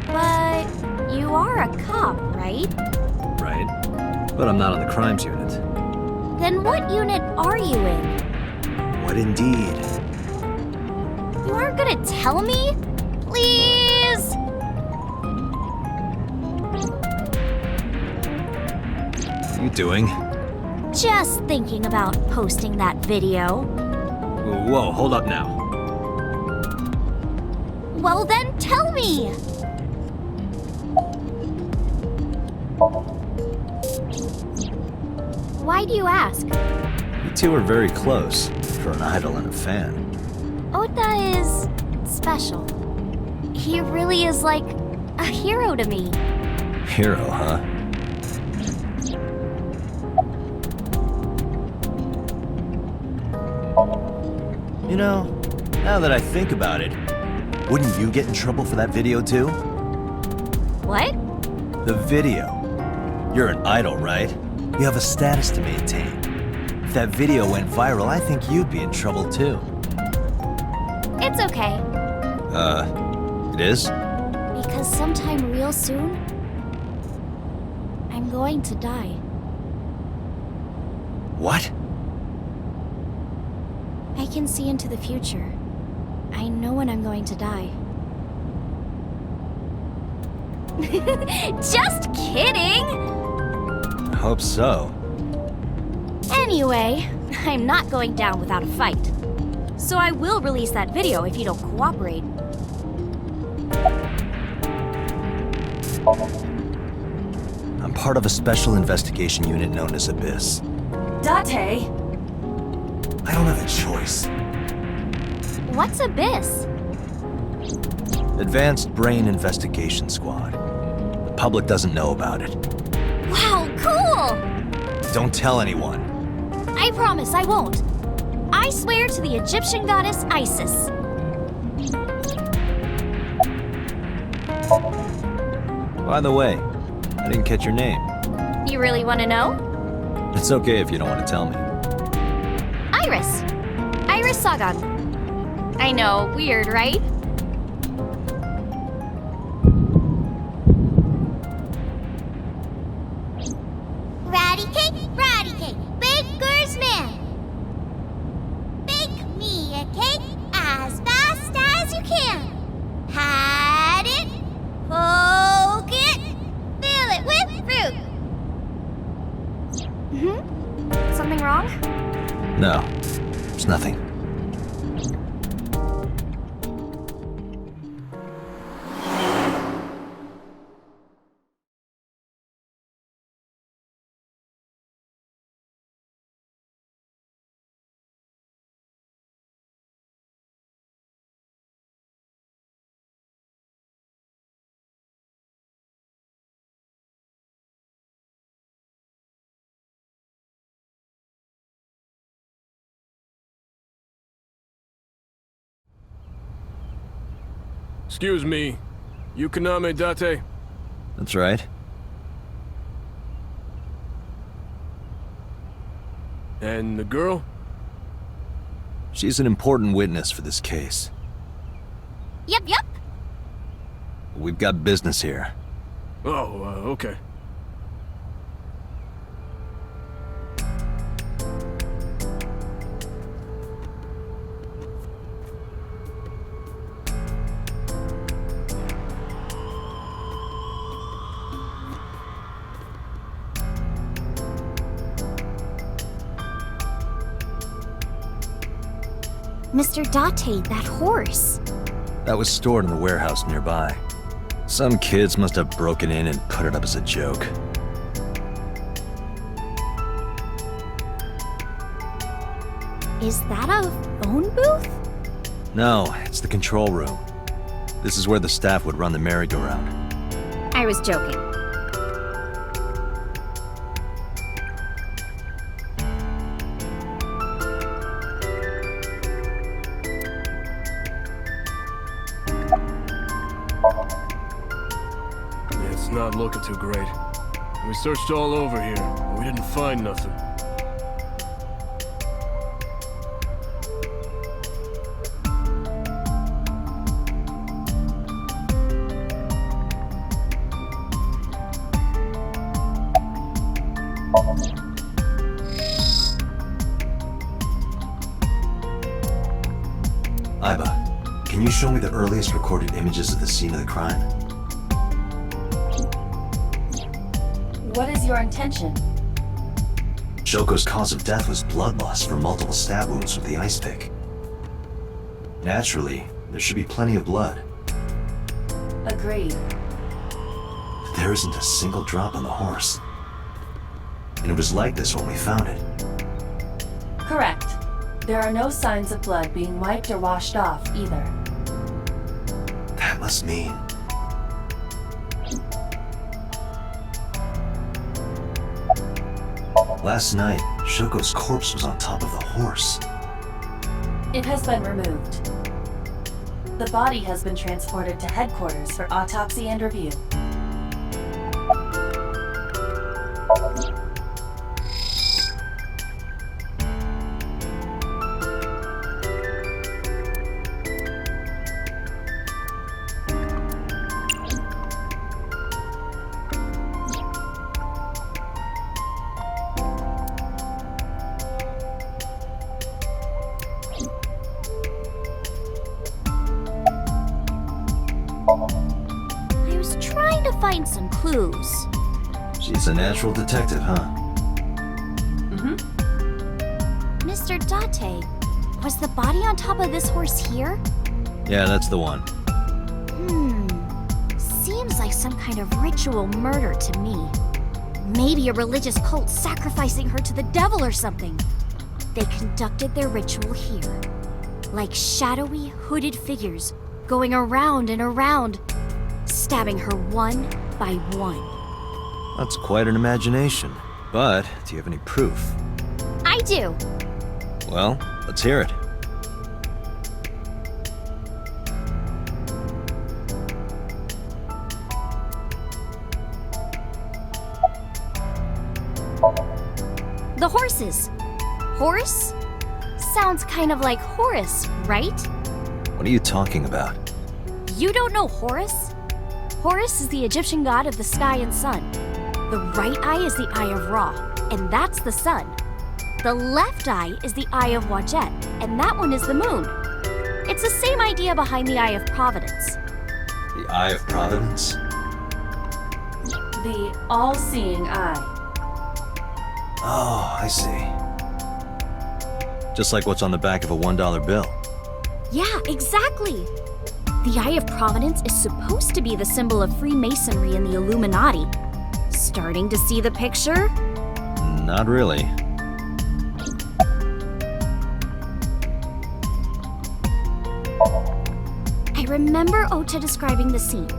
But you are a cop, right? Right. But I'm not on the crimes unit. Then what unit are you in? What indeed? You aren't gonna tell me? Please! What are you doing? Just thinking about posting that video. Whoa, hold up now. Well then, tell me! Why do you ask? You two are very close for an idol and a fan. Ota is special. He really is like a hero to me. Hero, huh? You know, now that I think about it, wouldn't you get in trouble for that video too? What? The video. You're an idol, right? You have a status to maintain. If that video went viral, I think you'd be in trouble too. It's okay. It is? Because sometime real soon, I'm going to die. What? I can see into the future. I know when I'm going to die. Just kidding! I hope so. Anyway, I'm not going down without a fight. So I will release that video if you don't cooperate. I'm part of a special investigation unit known as Abyss. Date! I don't have a choice. What's Abyss? Advanced Brain Investigation Squad. The public doesn't know about it. Wow, cool! Don't tell anyone. I promise I won't. I swear to the Egyptian goddess Isis. By the way, I didn't catch your name. You really want to know? It's okay if you don't want to tell me. Iris. Iris Sagan. I know, weird, right? Ratty cake, baker's man. Bake me a cake as fast as you can. Pat it, poke it, fill it with fruit. Something wrong? No, there's nothing. Excuse me, Yukaname Date? That's right. And the girl? She's an important witness for this case. Yep. We've got business here. Oh, okay. Mr. Date, that horse. That was stored in the warehouse nearby. Some kids must have broken in and put it up as a joke. Is that a phone booth? No, it's the control room. This is where the staff would run the merry-go-round. I was joking. It's not looking too great. We searched all over here, but we didn't find nothing. show me the earliest recorded images of the scene of the crime? What is your intention? Shoko's cause of death was blood loss from multiple stab wounds with the ice pick. Naturally, there should be plenty of blood. Agreed. But there isn't a single drop on the horse. And it was like this when we found it. Correct. There are no signs of blood being wiped or washed off either. That must mean... Last night, Shoko's corpse was on top of the horse. It has been removed. The body has been transported to headquarters for autopsy and review. I was trying to find some clues. She's a natural detective, huh? Mr. Date, was the body on top of this horse here? Yeah, that's the one. Seems like some kind of ritual murder to me. Maybe a religious cult sacrificing her to the devil or something. They conducted their ritual here. Like shadowy, hooded figures going around and around, stabbing her one by one. That's quite an imagination. But, do you have any proof? I do. Well, let's hear it. The horses. Horse? Sounds kind of like Horus, right? What are you talking about? You don't know Horus? Horus is the Egyptian god of the sky and sun. The right eye is the eye of Ra, and that's the sun. The left eye is the eye of Wadjet, and that one is the moon. It's the same idea behind the eye of Providence. The Eye of Providence? The all-seeing eye. Oh, I see. Just like what's on the back of a $1 bill. Yeah, exactly. The Eye of Providence is supposed to be the symbol of Freemasonry and the Illuminati. Starting to see the picture? Not really. I remember Ota describing the scene.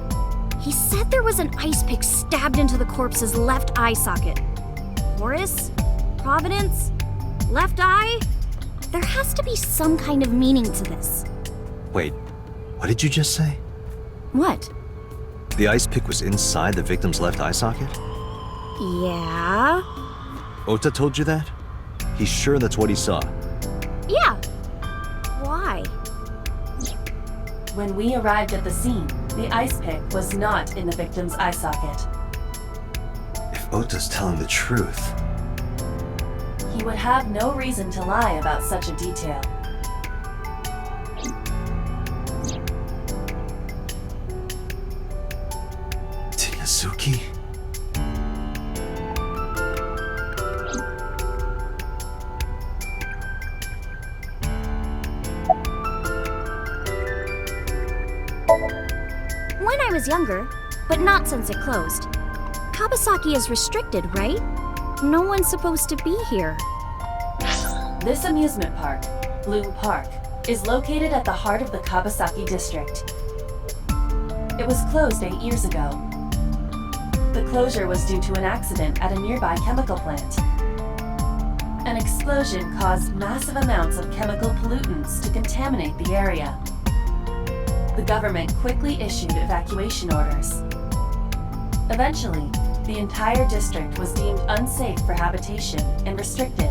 He said there was an ice pick stabbed into the corpse's left eye socket. Horus? Providence? Left eye? There has to be some kind of meaning to this. Wait, what did you just say? What? The ice pick was inside the victim's left eye socket? Yeah? Ota told you that? He's sure that's what he saw. Yeah. Why? When we arrived at the scene, the ice pick was not in the victim's eye socket. If Ota's telling the truth... He would have no reason to lie about such a detail. Tinazuki? When I was younger, but not since it closed. Kabasaki is restricted, right? No one's supposed to be here. This amusement park, Bloom Park, is located at the heart of the Kabasaki district. It was closed 8 years ago. The closure was due to an accident at a nearby chemical plant. An explosion caused massive amounts of chemical pollutants to contaminate the area. The government quickly issued evacuation orders. Eventually, the entire district was deemed unsafe for habitation and restricted.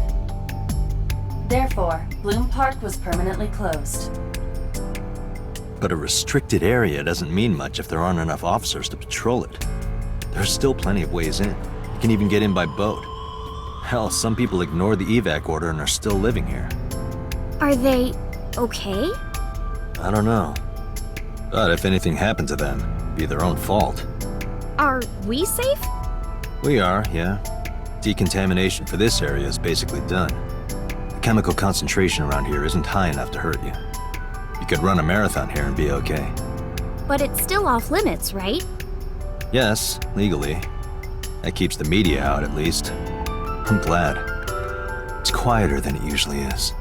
Therefore, Bloom Park was permanently closed. But a restricted area doesn't mean much if there aren't enough officers to patrol it. There's still plenty of ways in. You can even get in by boat. Hell, some people ignore the evac order and are still living here. Are they okay? I don't know. But if anything happened to them, it'd be their own fault. Are we safe? We are, yeah. Decontamination for this area is basically done. The chemical concentration around here isn't high enough to hurt you. You could run a marathon here and be okay. But it's still off limits, right? Yes, legally. That keeps the media out, at least. I'm glad. It's quieter than it usually is.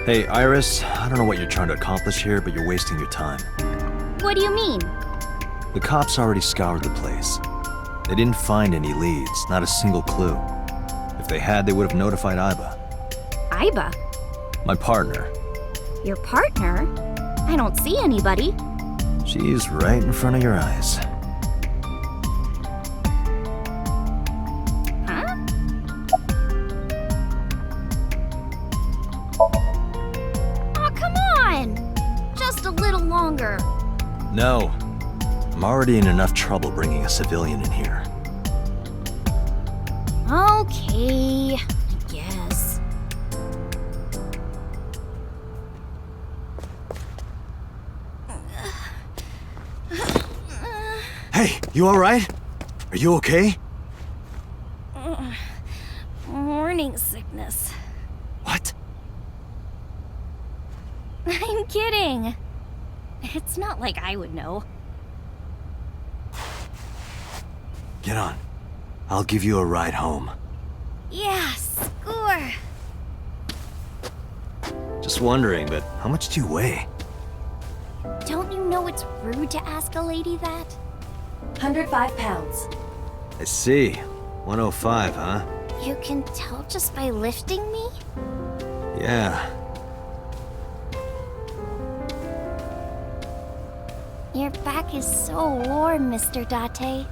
Hey, Iris, I don't know what you're trying to accomplish here, but you're wasting your time. What do you mean? The cops already scoured the place. They didn't find any leads, not a single clue. If they had, they would have notified Iba. Iba? My partner. Your partner? I don't see anybody. She's right in front of your eyes. Huh? Oh, come on! Just a little longer. No. I'm already in enough trouble bringing a civilian in here. Okay, I guess. Hey, you alright? Are you okay? Morning sickness. What? I'm kidding. It's not like I would know. Get on. I'll give you a ride home. Yeah, score. Just wondering, but how much do you weigh? Don't you know it's rude to ask a lady that? 105 pounds. I see. 105, huh? You can tell just by lifting me? Yeah. Your back is so warm, Mr. Date.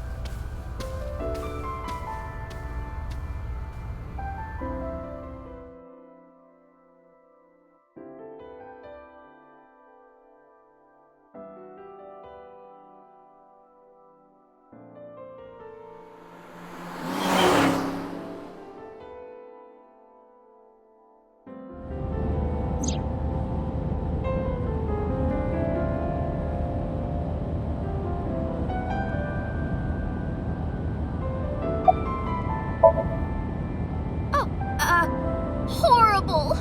Horrible!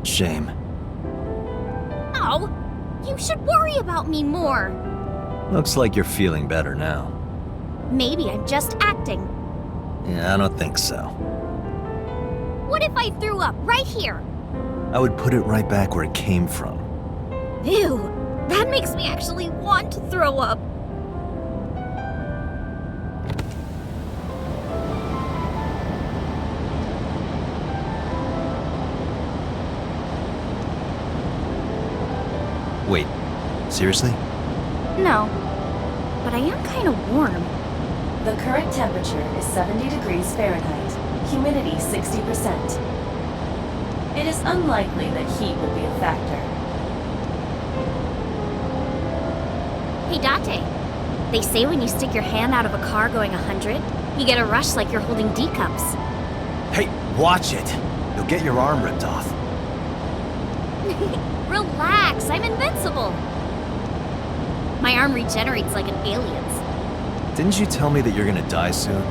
Shame. Oh, you should worry about me more. Looks like you're feeling better now. Maybe I'm just acting. Yeah, I don't think so. What if I threw up right here? I would put it right back where it came from. Ew, that makes me actually want to throw up. Wait, seriously? No, but I am kind of warm. The current temperature is 70 degrees Fahrenheit, humidity 60%. It is unlikely that heat would be a factor. Hey, Date. They say when you stick your hand out of a car going 100, you get a rush like you're holding D cups. Hey, watch it! You'll get your arm ripped off. Relax, I'm invincible. My arm regenerates like an alien's. Didn't you tell me that you're gonna die soon?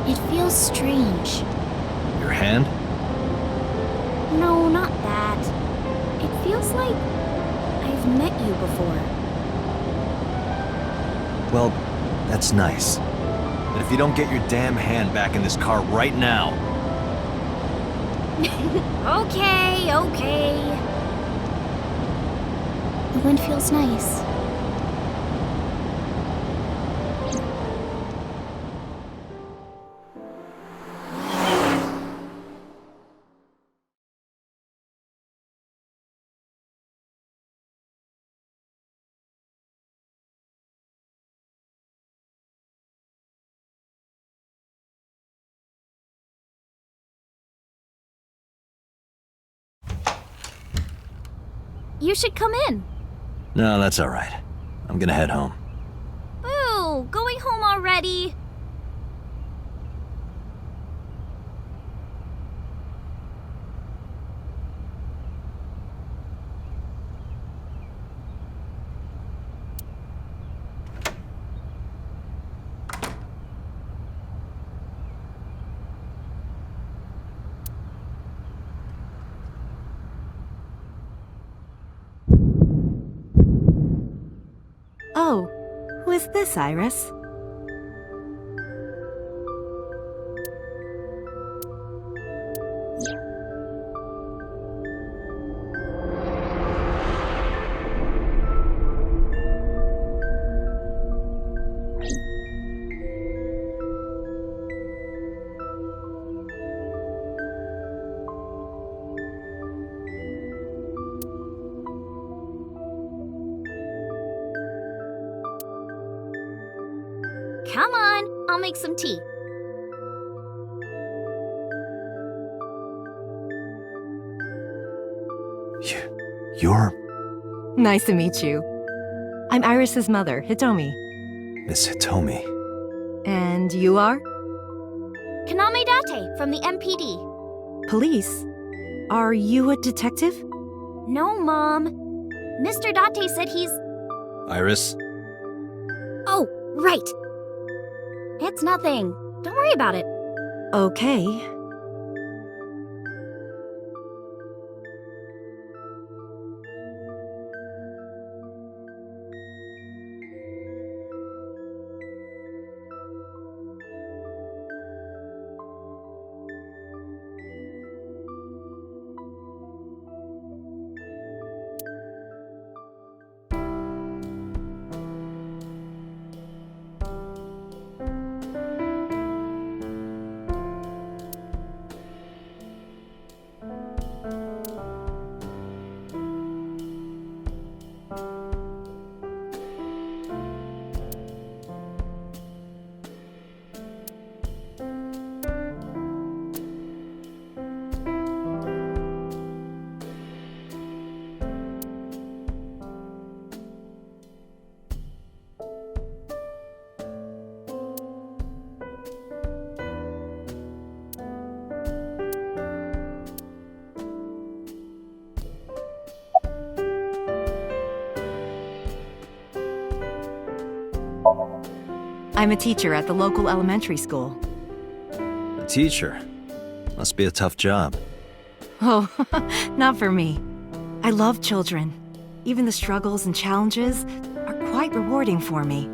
It feels strange. Your hand? No, not that. It feels like I've met you before. Well, that's nice. But if you don't get your damn hand back in this car right now... Okay, okay. The wind feels nice. You should come in. No, that's alright. I'm gonna head home. Boo! Going home already? is this, Iris? Come on, I'll make some tea. You're Nice to meet you. I'm Iris's mother, Hitomi. Miss Hitomi. And you are? Kaname Date from the MPD. Police? Are you a detective? No, Mom. Mr. Date said he's... Iris? Oh, right. It's nothing. Don't worry about it. Okay. I'm a teacher at the local elementary school. A teacher? Must be a tough job. Oh, not for me. I love children. Even the struggles and challenges are quite rewarding for me.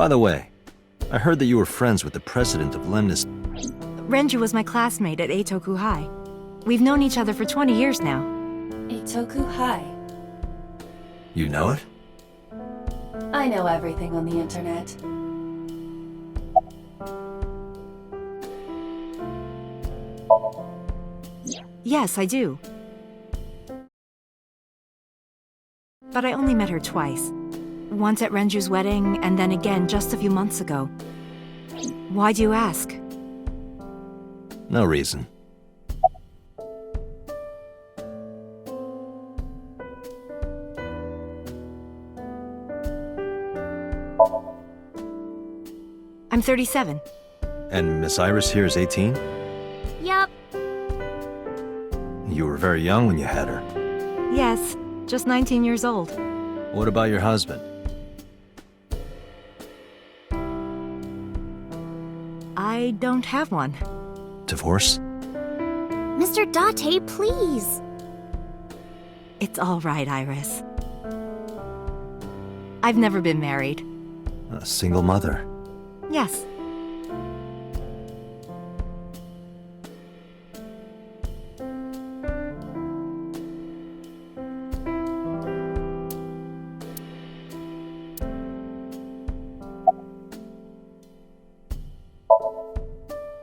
By the way, I heard that you were friends with the president of Lemnis. Renju was my classmate at Eitoku High. We've known each other for 20 years now. Eitoku High. You know it? I know everything on the internet. Yes, I do. But I only met her twice. Once at Renju's wedding, and then again just a few months ago. Why do you ask? No reason. I'm 37. And Miss Iris here is 18? Yup. You were very young when you had her. Yes, just 19 years old. What about your husband? I don't have one. Divorce? Mr. Date, please. It's all right, Iris. I've never been married. A single mother. Yes.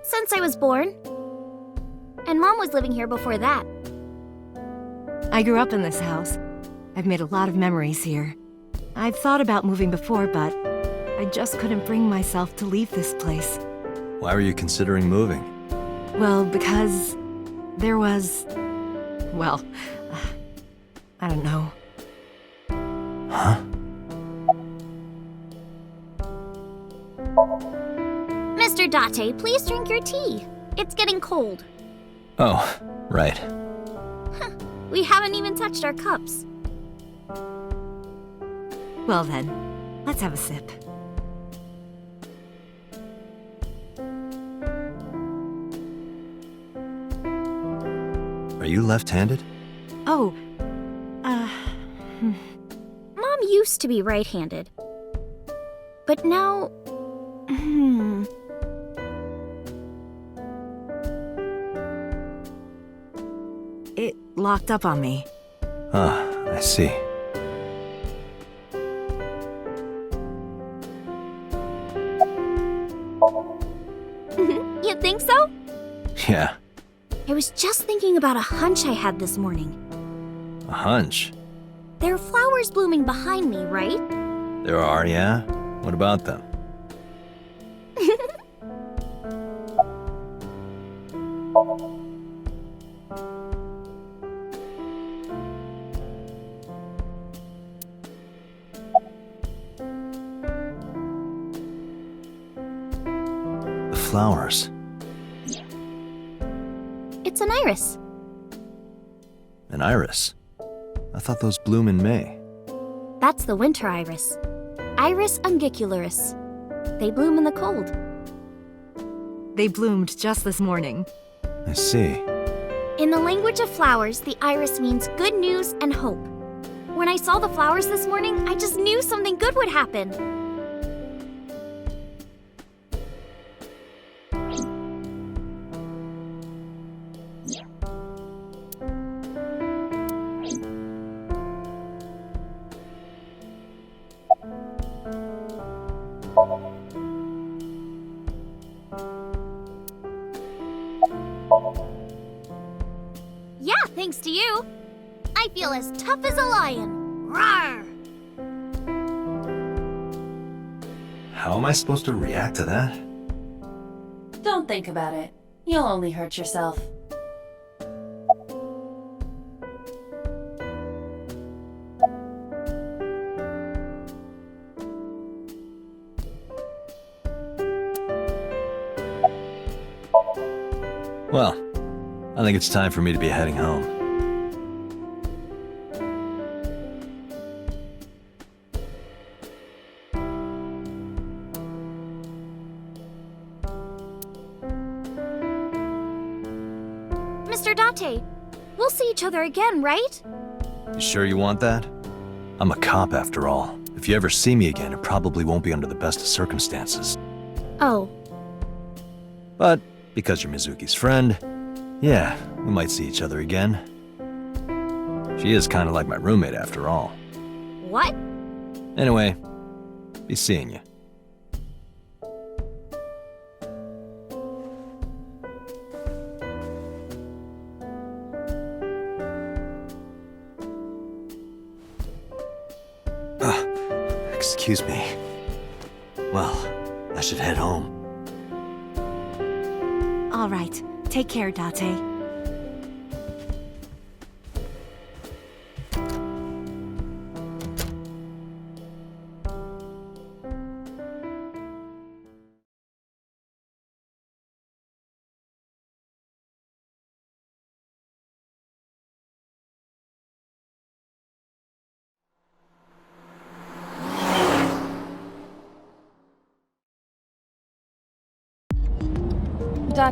Since I was born. And Mom was living here before that. I grew up in this house. I've made a lot of memories here. I've thought about moving before, but I just couldn't bring myself to leave this place. Why were you considering moving? Well, because there was... well, I don't know. Huh? Mr. Date, please drink your tea. It's getting cold. Oh, right. We haven't even touched our cups. Well then, let's have a sip. Are you left-handed? Oh, Mom used to be right-handed. But now... It locked up on me. Ah, I see. You think so? Yeah, I was just thinking about a hunch I had this morning. a hunch. There are flowers blooming behind me, right? There are, yeah? What about them? The flowers. It's an iris. An iris. I thought those bloom in May. That's the winter iris. Iris ungicularis. They bloom in the cold. They bloomed just this morning. I see. In the language of flowers, the iris means good news and hope. When I saw the flowers this morning, I just knew something good would happen. Yeah, thanks to you. I feel as tough as a lion. Rawr! How am I supposed to react to that? Don't think about it. You'll only hurt yourself. Well, I think it's time for me to be heading home. Mr. Date, we'll see each other again, right? You sure you want that? I'm a cop after all. If you ever see me again, it probably won't be under the best of circumstances. Oh, But because you're Mizuki's friend, yeah, we might see each other again. She is kind of like my roommate after all. what? Anyway, be seeing you. Excuse me. Well, I should head home. All right. Take care, Date.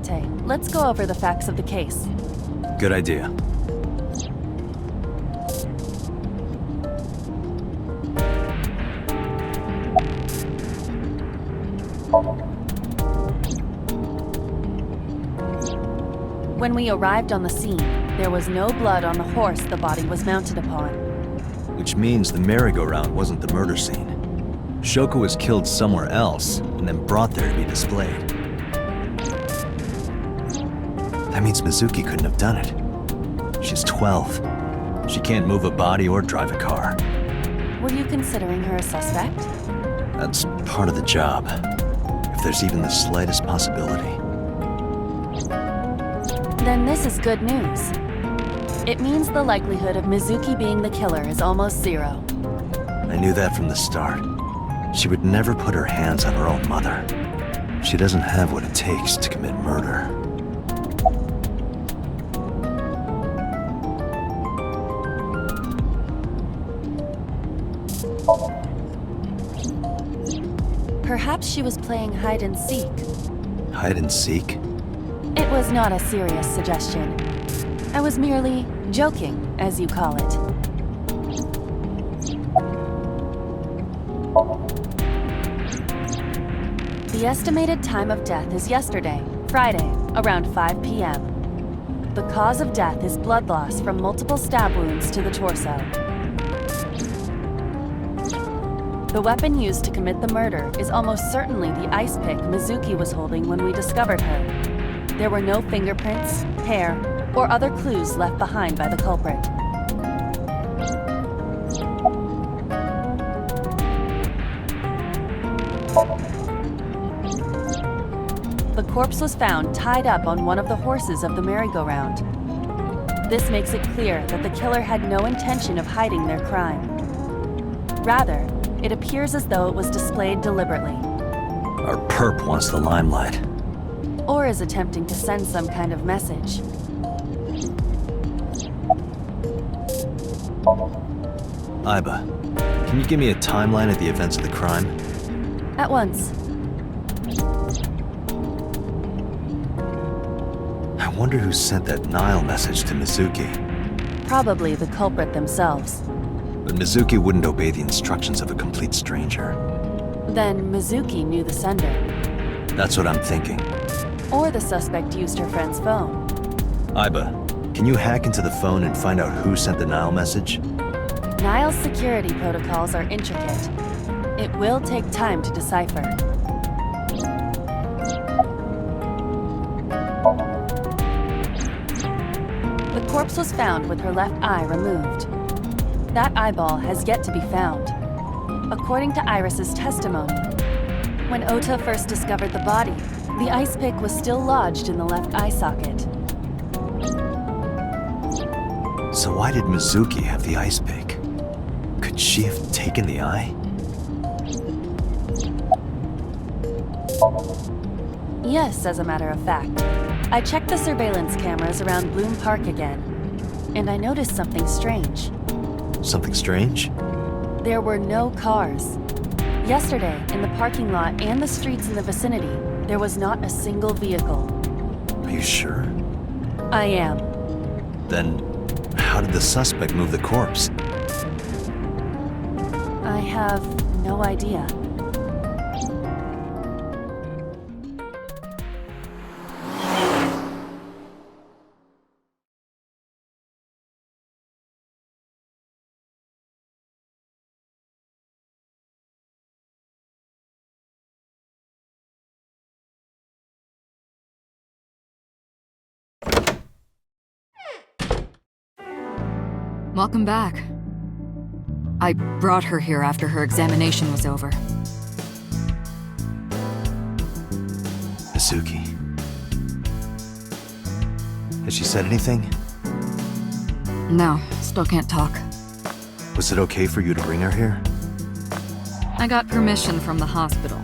Date, let's go over the facts of the case. Good idea. When we arrived on the scene, there was no blood on the horse the body was mounted upon. Which means the merry-go-round wasn't the murder scene. Shoko was killed somewhere else and then brought there to be displayed. That means Mizuki couldn't have done it. She's 12. She can't move a body or drive a car. Were you considering her a suspect? That's part of the job. If there's even the slightest possibility. Then this is good news. It means the likelihood of Mizuki being the killer is almost zero. I knew that from the start. She would never put her hands on her own mother. She doesn't have what it takes to commit murder. Perhaps she was playing hide and seek. Hide and seek? It was not a serious suggestion. I was merely joking, as you call it. The estimated time of death is yesterday, Friday, around 5 p.m. The cause of death is blood loss from multiple stab wounds to the torso. The weapon used to commit the murder is almost certainly the ice pick Mizuki was holding when we discovered her. There were no fingerprints, hair, or other clues left behind by the culprit. The corpse was found tied up on one of the horses of the merry-go-round. This makes it clear that the killer had no intention of hiding their crime. Rather, it appears as though it was displayed deliberately. Our perp wants the limelight. Or is attempting to send some kind of message. Aiba, can you give me a timeline of the events of the crime? At once. I wonder who sent that Nile message to Mizuki. Probably the culprit themselves. But Mizuki wouldn't obey the instructions of a complete stranger. Then Mizuki knew the sender. That's what I'm thinking. Or the suspect used her friend's phone. Aiba, can you hack into the phone and find out who sent the Nile message? Nile's security protocols are intricate. It will take time to decipher. The corpse was found with her left eye removed. That eyeball has yet to be found. According to Iris's testimony, when Ota first discovered the body, the ice pick was still lodged in the left eye socket. So why did Mizuki have the ice pick? Could she have taken the eye? Yes, as a matter of fact. I checked the surveillance cameras around Bloom Park again, and I noticed something strange. Something strange? There were no cars. Yesterday, in the parking lot and the streets in the vicinity, there was not a single vehicle. Are you sure? I am. Then, how did the suspect move the corpse? I have no idea. Welcome back. I brought her here after her examination was over. Mizuki. Has she said anything? No, still can't talk. Was it okay for you to bring her here? I got permission from the hospital.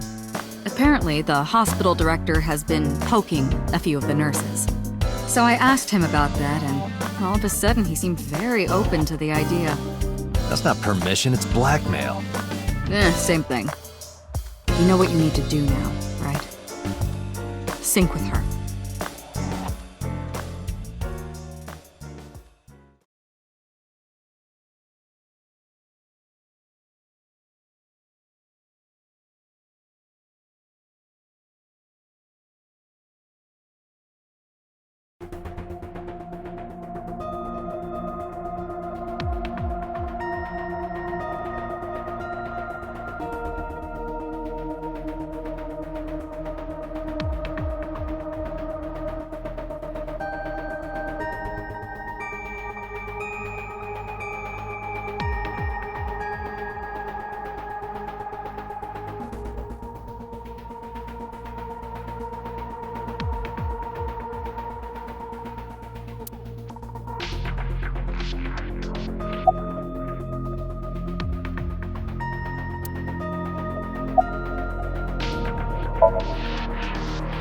Apparently, the hospital director has been poking a few of the nurses. So I asked him about that, and all of a sudden he seemed very open to the idea. That's not permission, it's blackmail. Same thing. You know what you need to do now, right? Sync with her.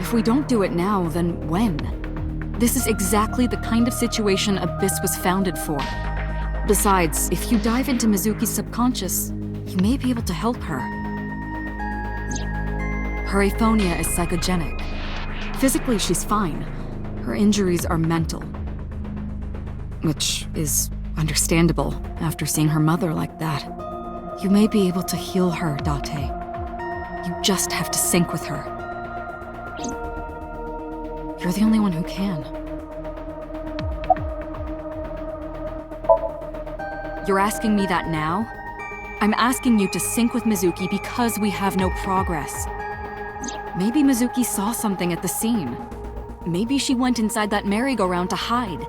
If we don't do it now, then when? This is exactly the kind of situation Abyss was founded for. Besides, if you dive into Mizuki's subconscious, you may be able to help her. Her aphonia is psychogenic. Physically, she's fine. Her injuries are mental. Which is understandable after seeing her mother like that. You may be able to heal her, Date. You just have to sync with her. You're the only one who can. You're asking me that now? I'm asking you to sync with Mizuki because we have no progress. Maybe Mizuki saw something at the scene. Maybe she went inside that merry-go-round to hide.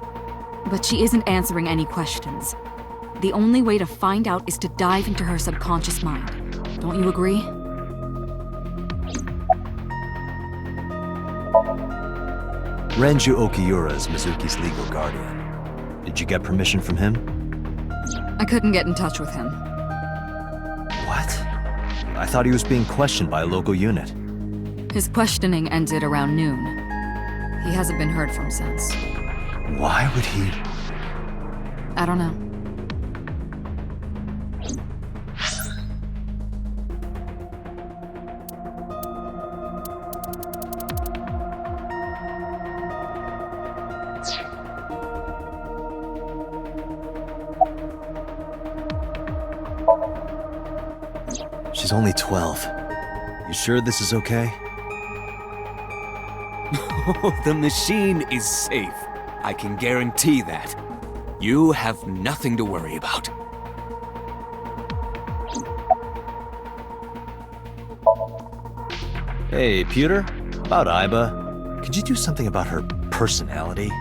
But she isn't answering any questions. The only way to find out is to dive into her subconscious mind. Don't you agree? Renju Okiura is Mizuki's legal guardian. Did you get permission from him? I couldn't get in touch with him. What? I thought he was being questioned by a local unit. His questioning ended around noon. He hasn't been heard from since. Why would he? I don't know. She's only 12. You sure this is okay? The machine is safe. I can guarantee that. You have nothing to worry about. Hey, Pewter? About Aiba. Could you do something about her personality?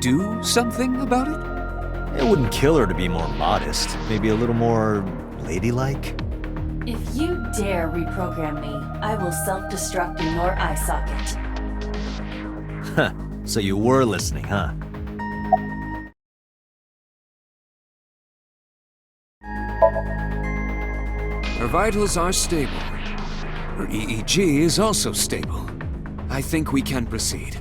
Do something about it? It wouldn't kill her to be more modest. Maybe a little more ladylike? If you dare reprogram me, I will self-destruct in your eye socket. Huh. So you were listening, huh? Her vitals are stable. Her EEG is also stable. I think we can proceed.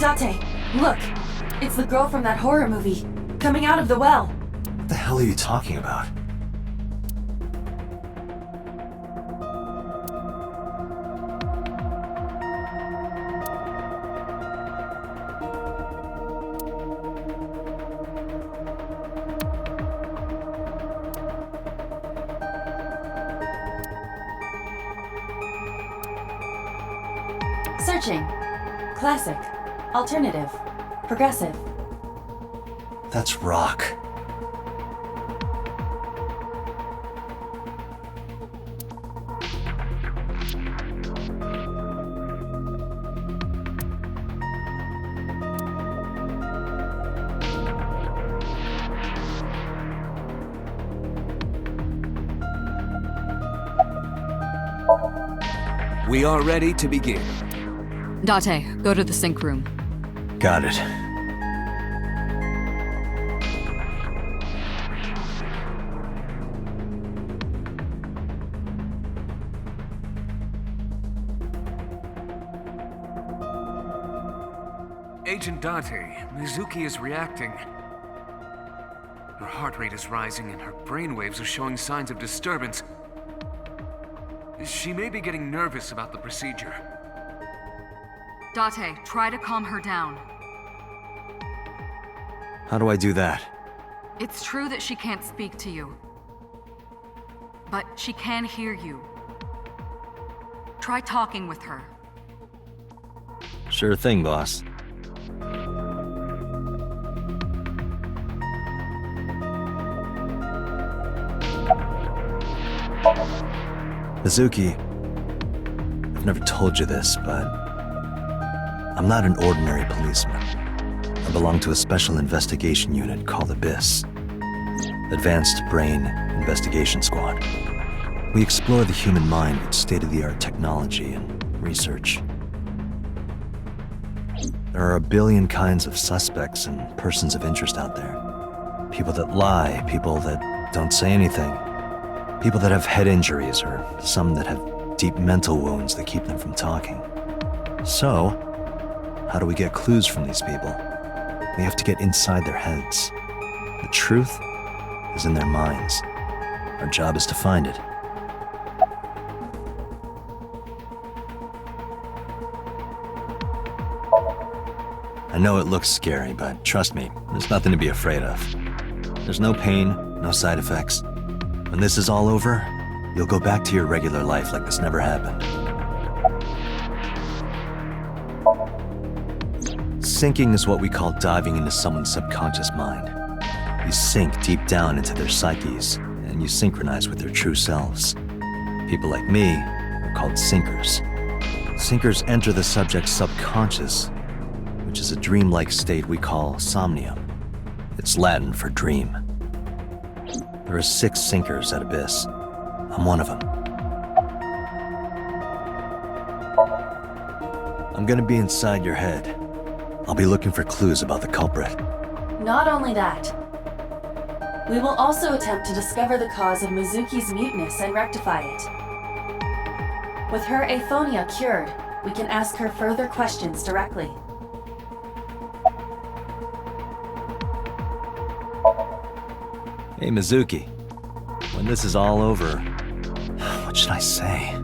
Date, look! It's the girl from that horror movie, coming out of the well. What the hell are you talking about? Searching. Classic. Alternative. Progressive. That's rock. We are ready to begin. Date, go to the sync room. Got it. Agent Date, Mizuki is reacting. Her heart rate is rising and her brainwaves are showing signs of disturbance. She may be getting nervous about the procedure. Date, try to calm her down. How do I do that? It's true that she can't speak to you, but she can hear you. Try talking with her. Sure thing, boss. Mizuki, I've never told you this, but I'm not an ordinary policeman. I belong to a special investigation unit called Abyss. Advanced Brain Investigation Squad. We explore the human mind with state-of-the-art technology and research. There are a billion kinds of suspects and persons of interest out there. People that lie, people that don't say anything, people that have head injuries, or some that have deep mental wounds that keep them from talking. So, how do we get clues from these people? We have to get inside their heads. The truth is in their minds. Our job is to find it. I know it looks scary, but trust me, there's nothing to be afraid of. There's no pain, no side effects. When this is all over, you'll go back to your regular life like this never happened. Sinking is what we call diving into someone's subconscious mind. You sink deep down into their psyches, and you synchronize with their true selves. People like me are called sinkers. Sinkers enter the subject's subconscious, which is a dreamlike state we call somnium. It's Latin for dream. There are 6 sinkers at Abyss. I'm one of them. I'm gonna be inside your head. I'll be looking for clues about the culprit. Not only that, we will also attempt to discover the cause of Mizuki's muteness and rectify it. With her aphonia cured, we can ask her further questions directly. Hey, Mizuki. When this is all over, what should I say?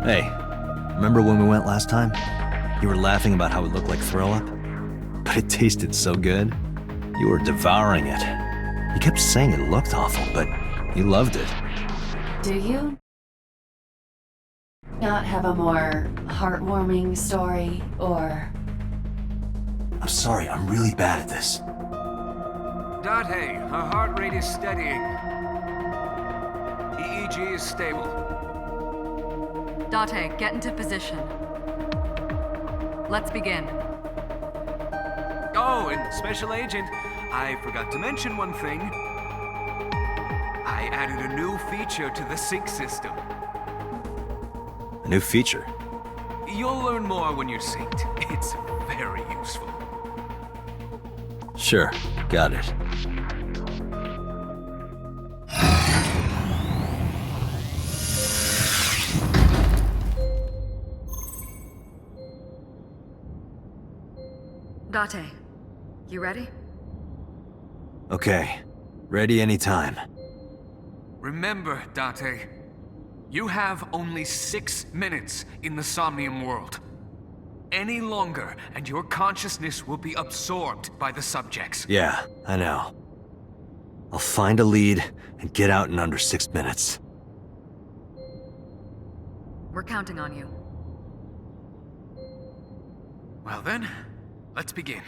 Hey, remember when we went last time? You were laughing about how it looked like throw up? But it tasted so good. You were devouring it. You kept saying it looked awful, but you loved it. Do you not have a more heartwarming story, or... I'm sorry, I'm really bad at this. Date, her heart rate is steadying. EEG is stable. Date, get into position. Let's begin. Oh, and Special Agent, I forgot to mention one thing. I added a new feature to the sync system. A new feature? You'll learn more when you're synced. It's very useful. Sure, got it. Date, you ready? Okay. Ready anytime. Remember, Date, you have only 6 minutes in the Somnium world. Any longer, and your consciousness will be absorbed by the subjects. Yeah, I know. I'll find a lead and get out in under 6 minutes. We're counting on you. Well then, let's begin.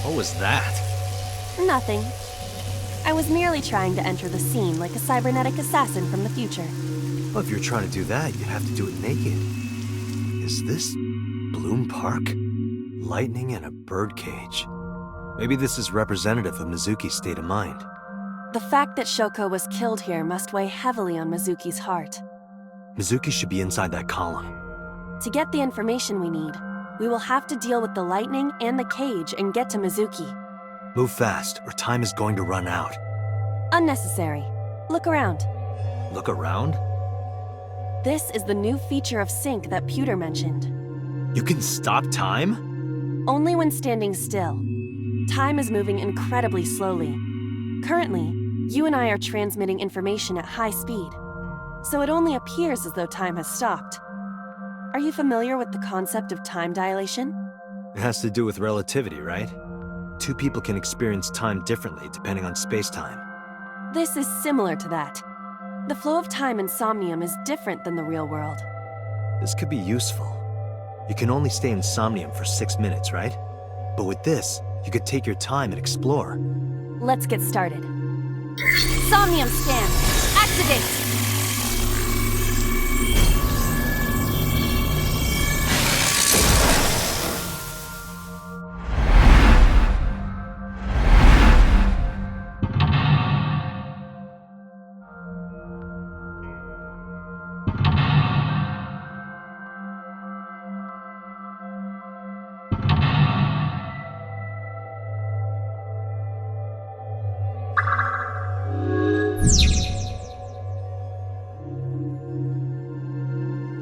What was that? Nothing. I was merely trying to enter the scene like a cybernetic assassin from the future. Well, if you're trying to do that, you'd have to do it naked. Is this Bloom Park? Lightning in a birdcage. Maybe this is representative of Mizuki's state of mind. The fact that Shoko was killed here must weigh heavily on Mizuki's heart. Mizuki should be inside that column. To get the information we need, we will have to deal with the lightning and the cage and get to Mizuki. Move fast, or time is going to run out. Unnecessary. Look around. Look around? This is the new feature of Sync that Pewter mentioned. You can stop time? Only when standing still. Time is moving incredibly slowly. Currently, you and I are transmitting information at high speed, so it only appears as though time has stopped. Are you familiar with the concept of time dilation? It has to do with relativity, right? Two people can experience time differently depending on space-time. This is similar to that. The flow of time in Somnium is different than the real world. This could be useful. You can only stay in Somnium for 6 minutes, right? But with this, you could take your time and explore. Let's get started. Somnium scan! Activate!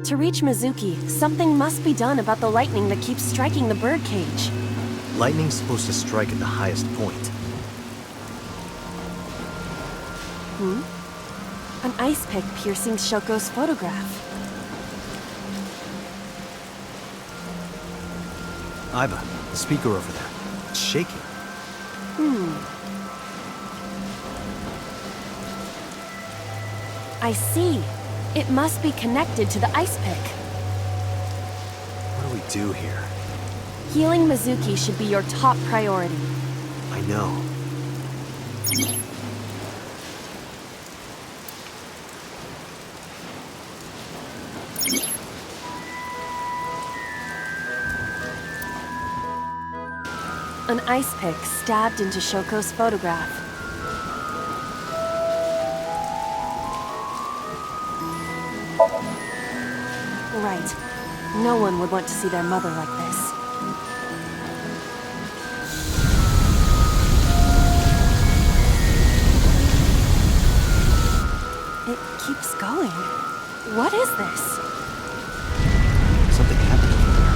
To reach Mizuki, something must be done about the lightning that keeps striking the birdcage. Lightning's supposed to strike at the highest point. An ice pick piercing Shoko's photograph. Aiba, the speaker over there. It's shaking. I see. It must be connected to the ice pick. What do we do here? Healing Mizuki should be your top priority. I know. An ice pick stabbed into Shoko's photograph. Right. No one would want to see their mother like this. It keeps going. What is this? Something happened over there.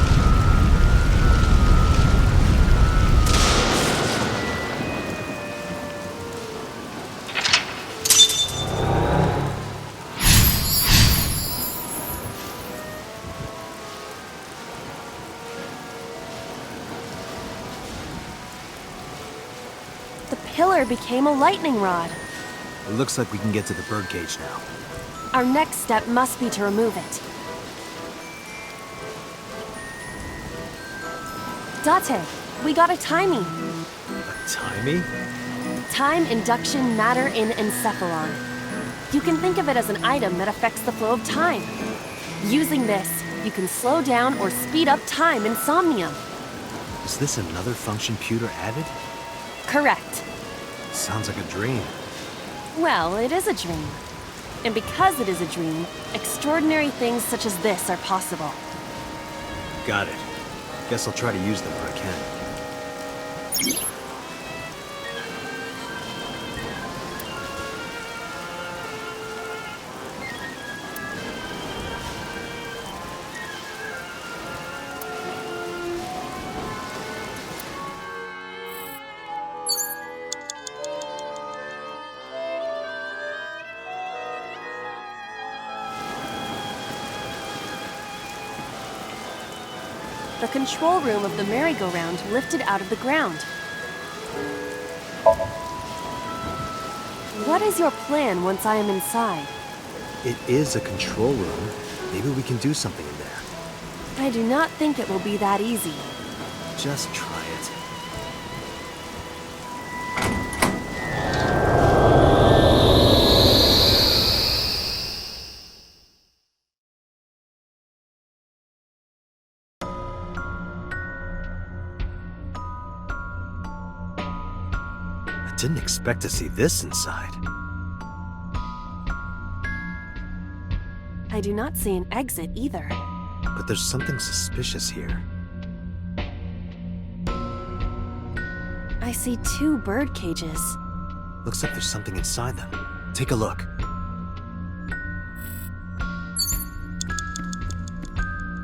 The pillar became a lightning rod. It looks like we can get to the birdcage now. Our next step must be to remove it. Date, we got a timing. A timing? Time induction matter in encephalon. You can think of it as an item that affects the flow of time. Using this, you can slow down or speed up time in Somnium. Is this another function Pewter added? Correct. Sounds like a dream. Well, it is a dream. And because it is a dream, extraordinary things such as this are possible. Got it. Guess I'll try to use them where I can. The control room of the merry-go-round lifted out of the ground. What is your plan once I am inside? It is a control room. Maybe we can do something in there. I do not think it will be that easy. Just try it. I didn't expect to see this inside. I do not see an exit either. But there's something suspicious here. I see 2 bird cages. Looks like there's something inside them. Take a look.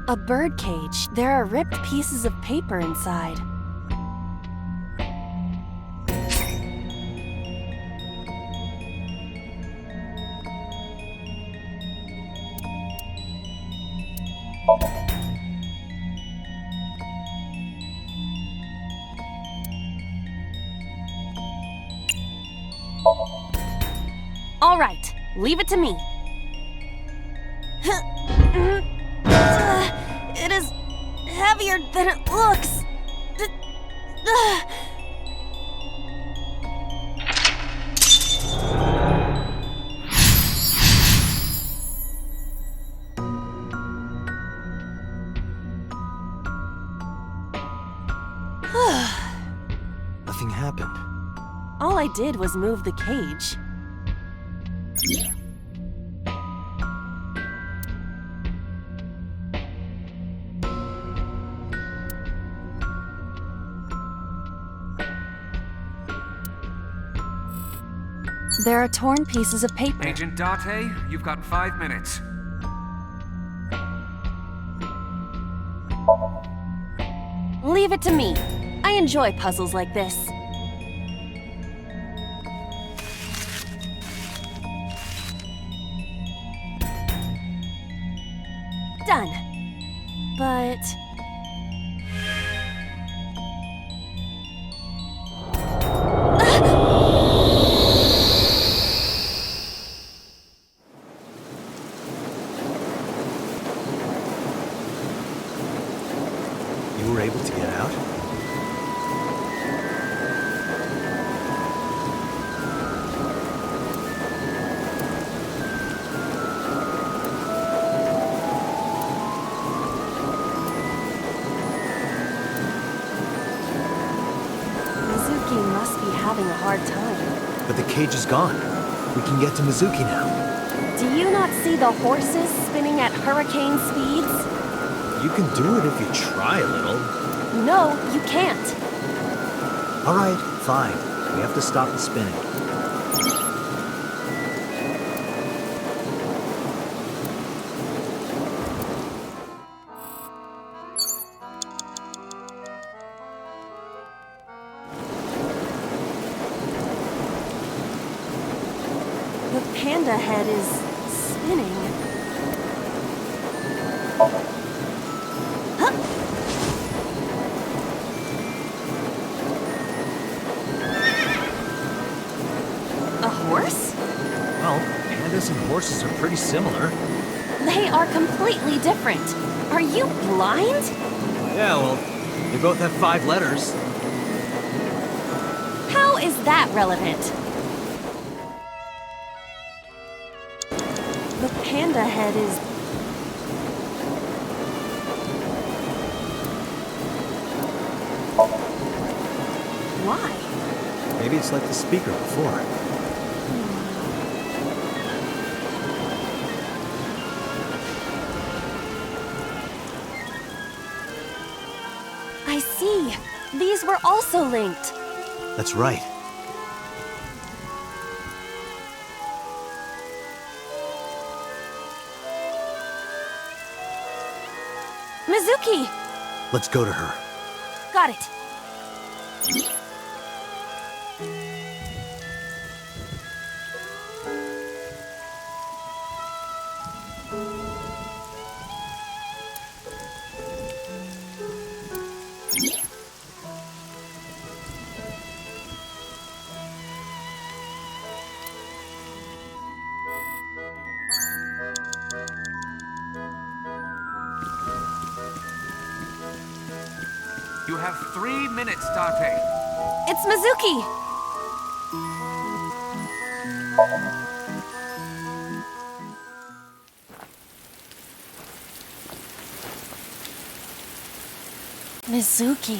A bird cage. There are ripped pieces of paper inside. All right, leave it to me. It is heavier than it looks. Nothing happened. All I did was move the cage. There are torn pieces of paper. Agent Date, you've got 5 minutes. Leave it to me. I enjoy puzzles like this. Done. But... You were able to get out? Mizuki must be having a hard time. But the cage is gone. We can get to Mizuki now. Do you not see the horses spinning at hurricane speeds? You can do it if you try a little. No, you can't. All right, fine. We have to stop the spinning. The panda head is spinning. Huh? A horse? tortoise and horses are pretty similar. They are completely different. Are you blind? Yeah, well, they both have 5 letters. How is that relevant? The panda head is... Why? Maybe it's like the speaker before. I see. These were also linked. That's right. Mizuki! Let's go to her. Got it. You have 3 minutes, Tate. It's Mizuki! Mizuki.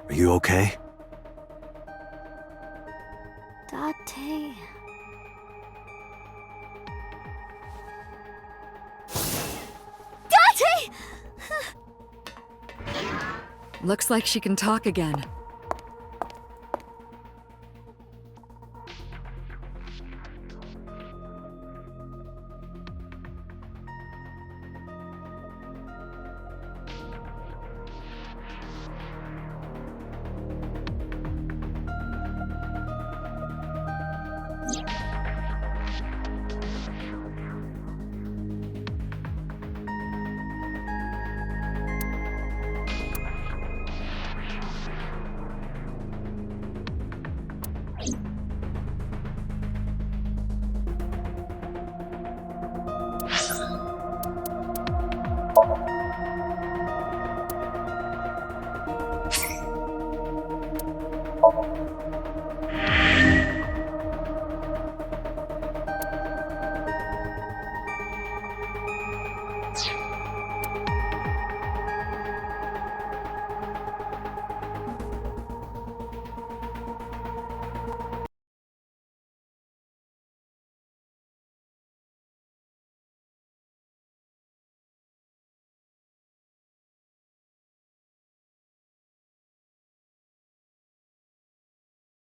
Are you okay? Date. Looks like she can talk again.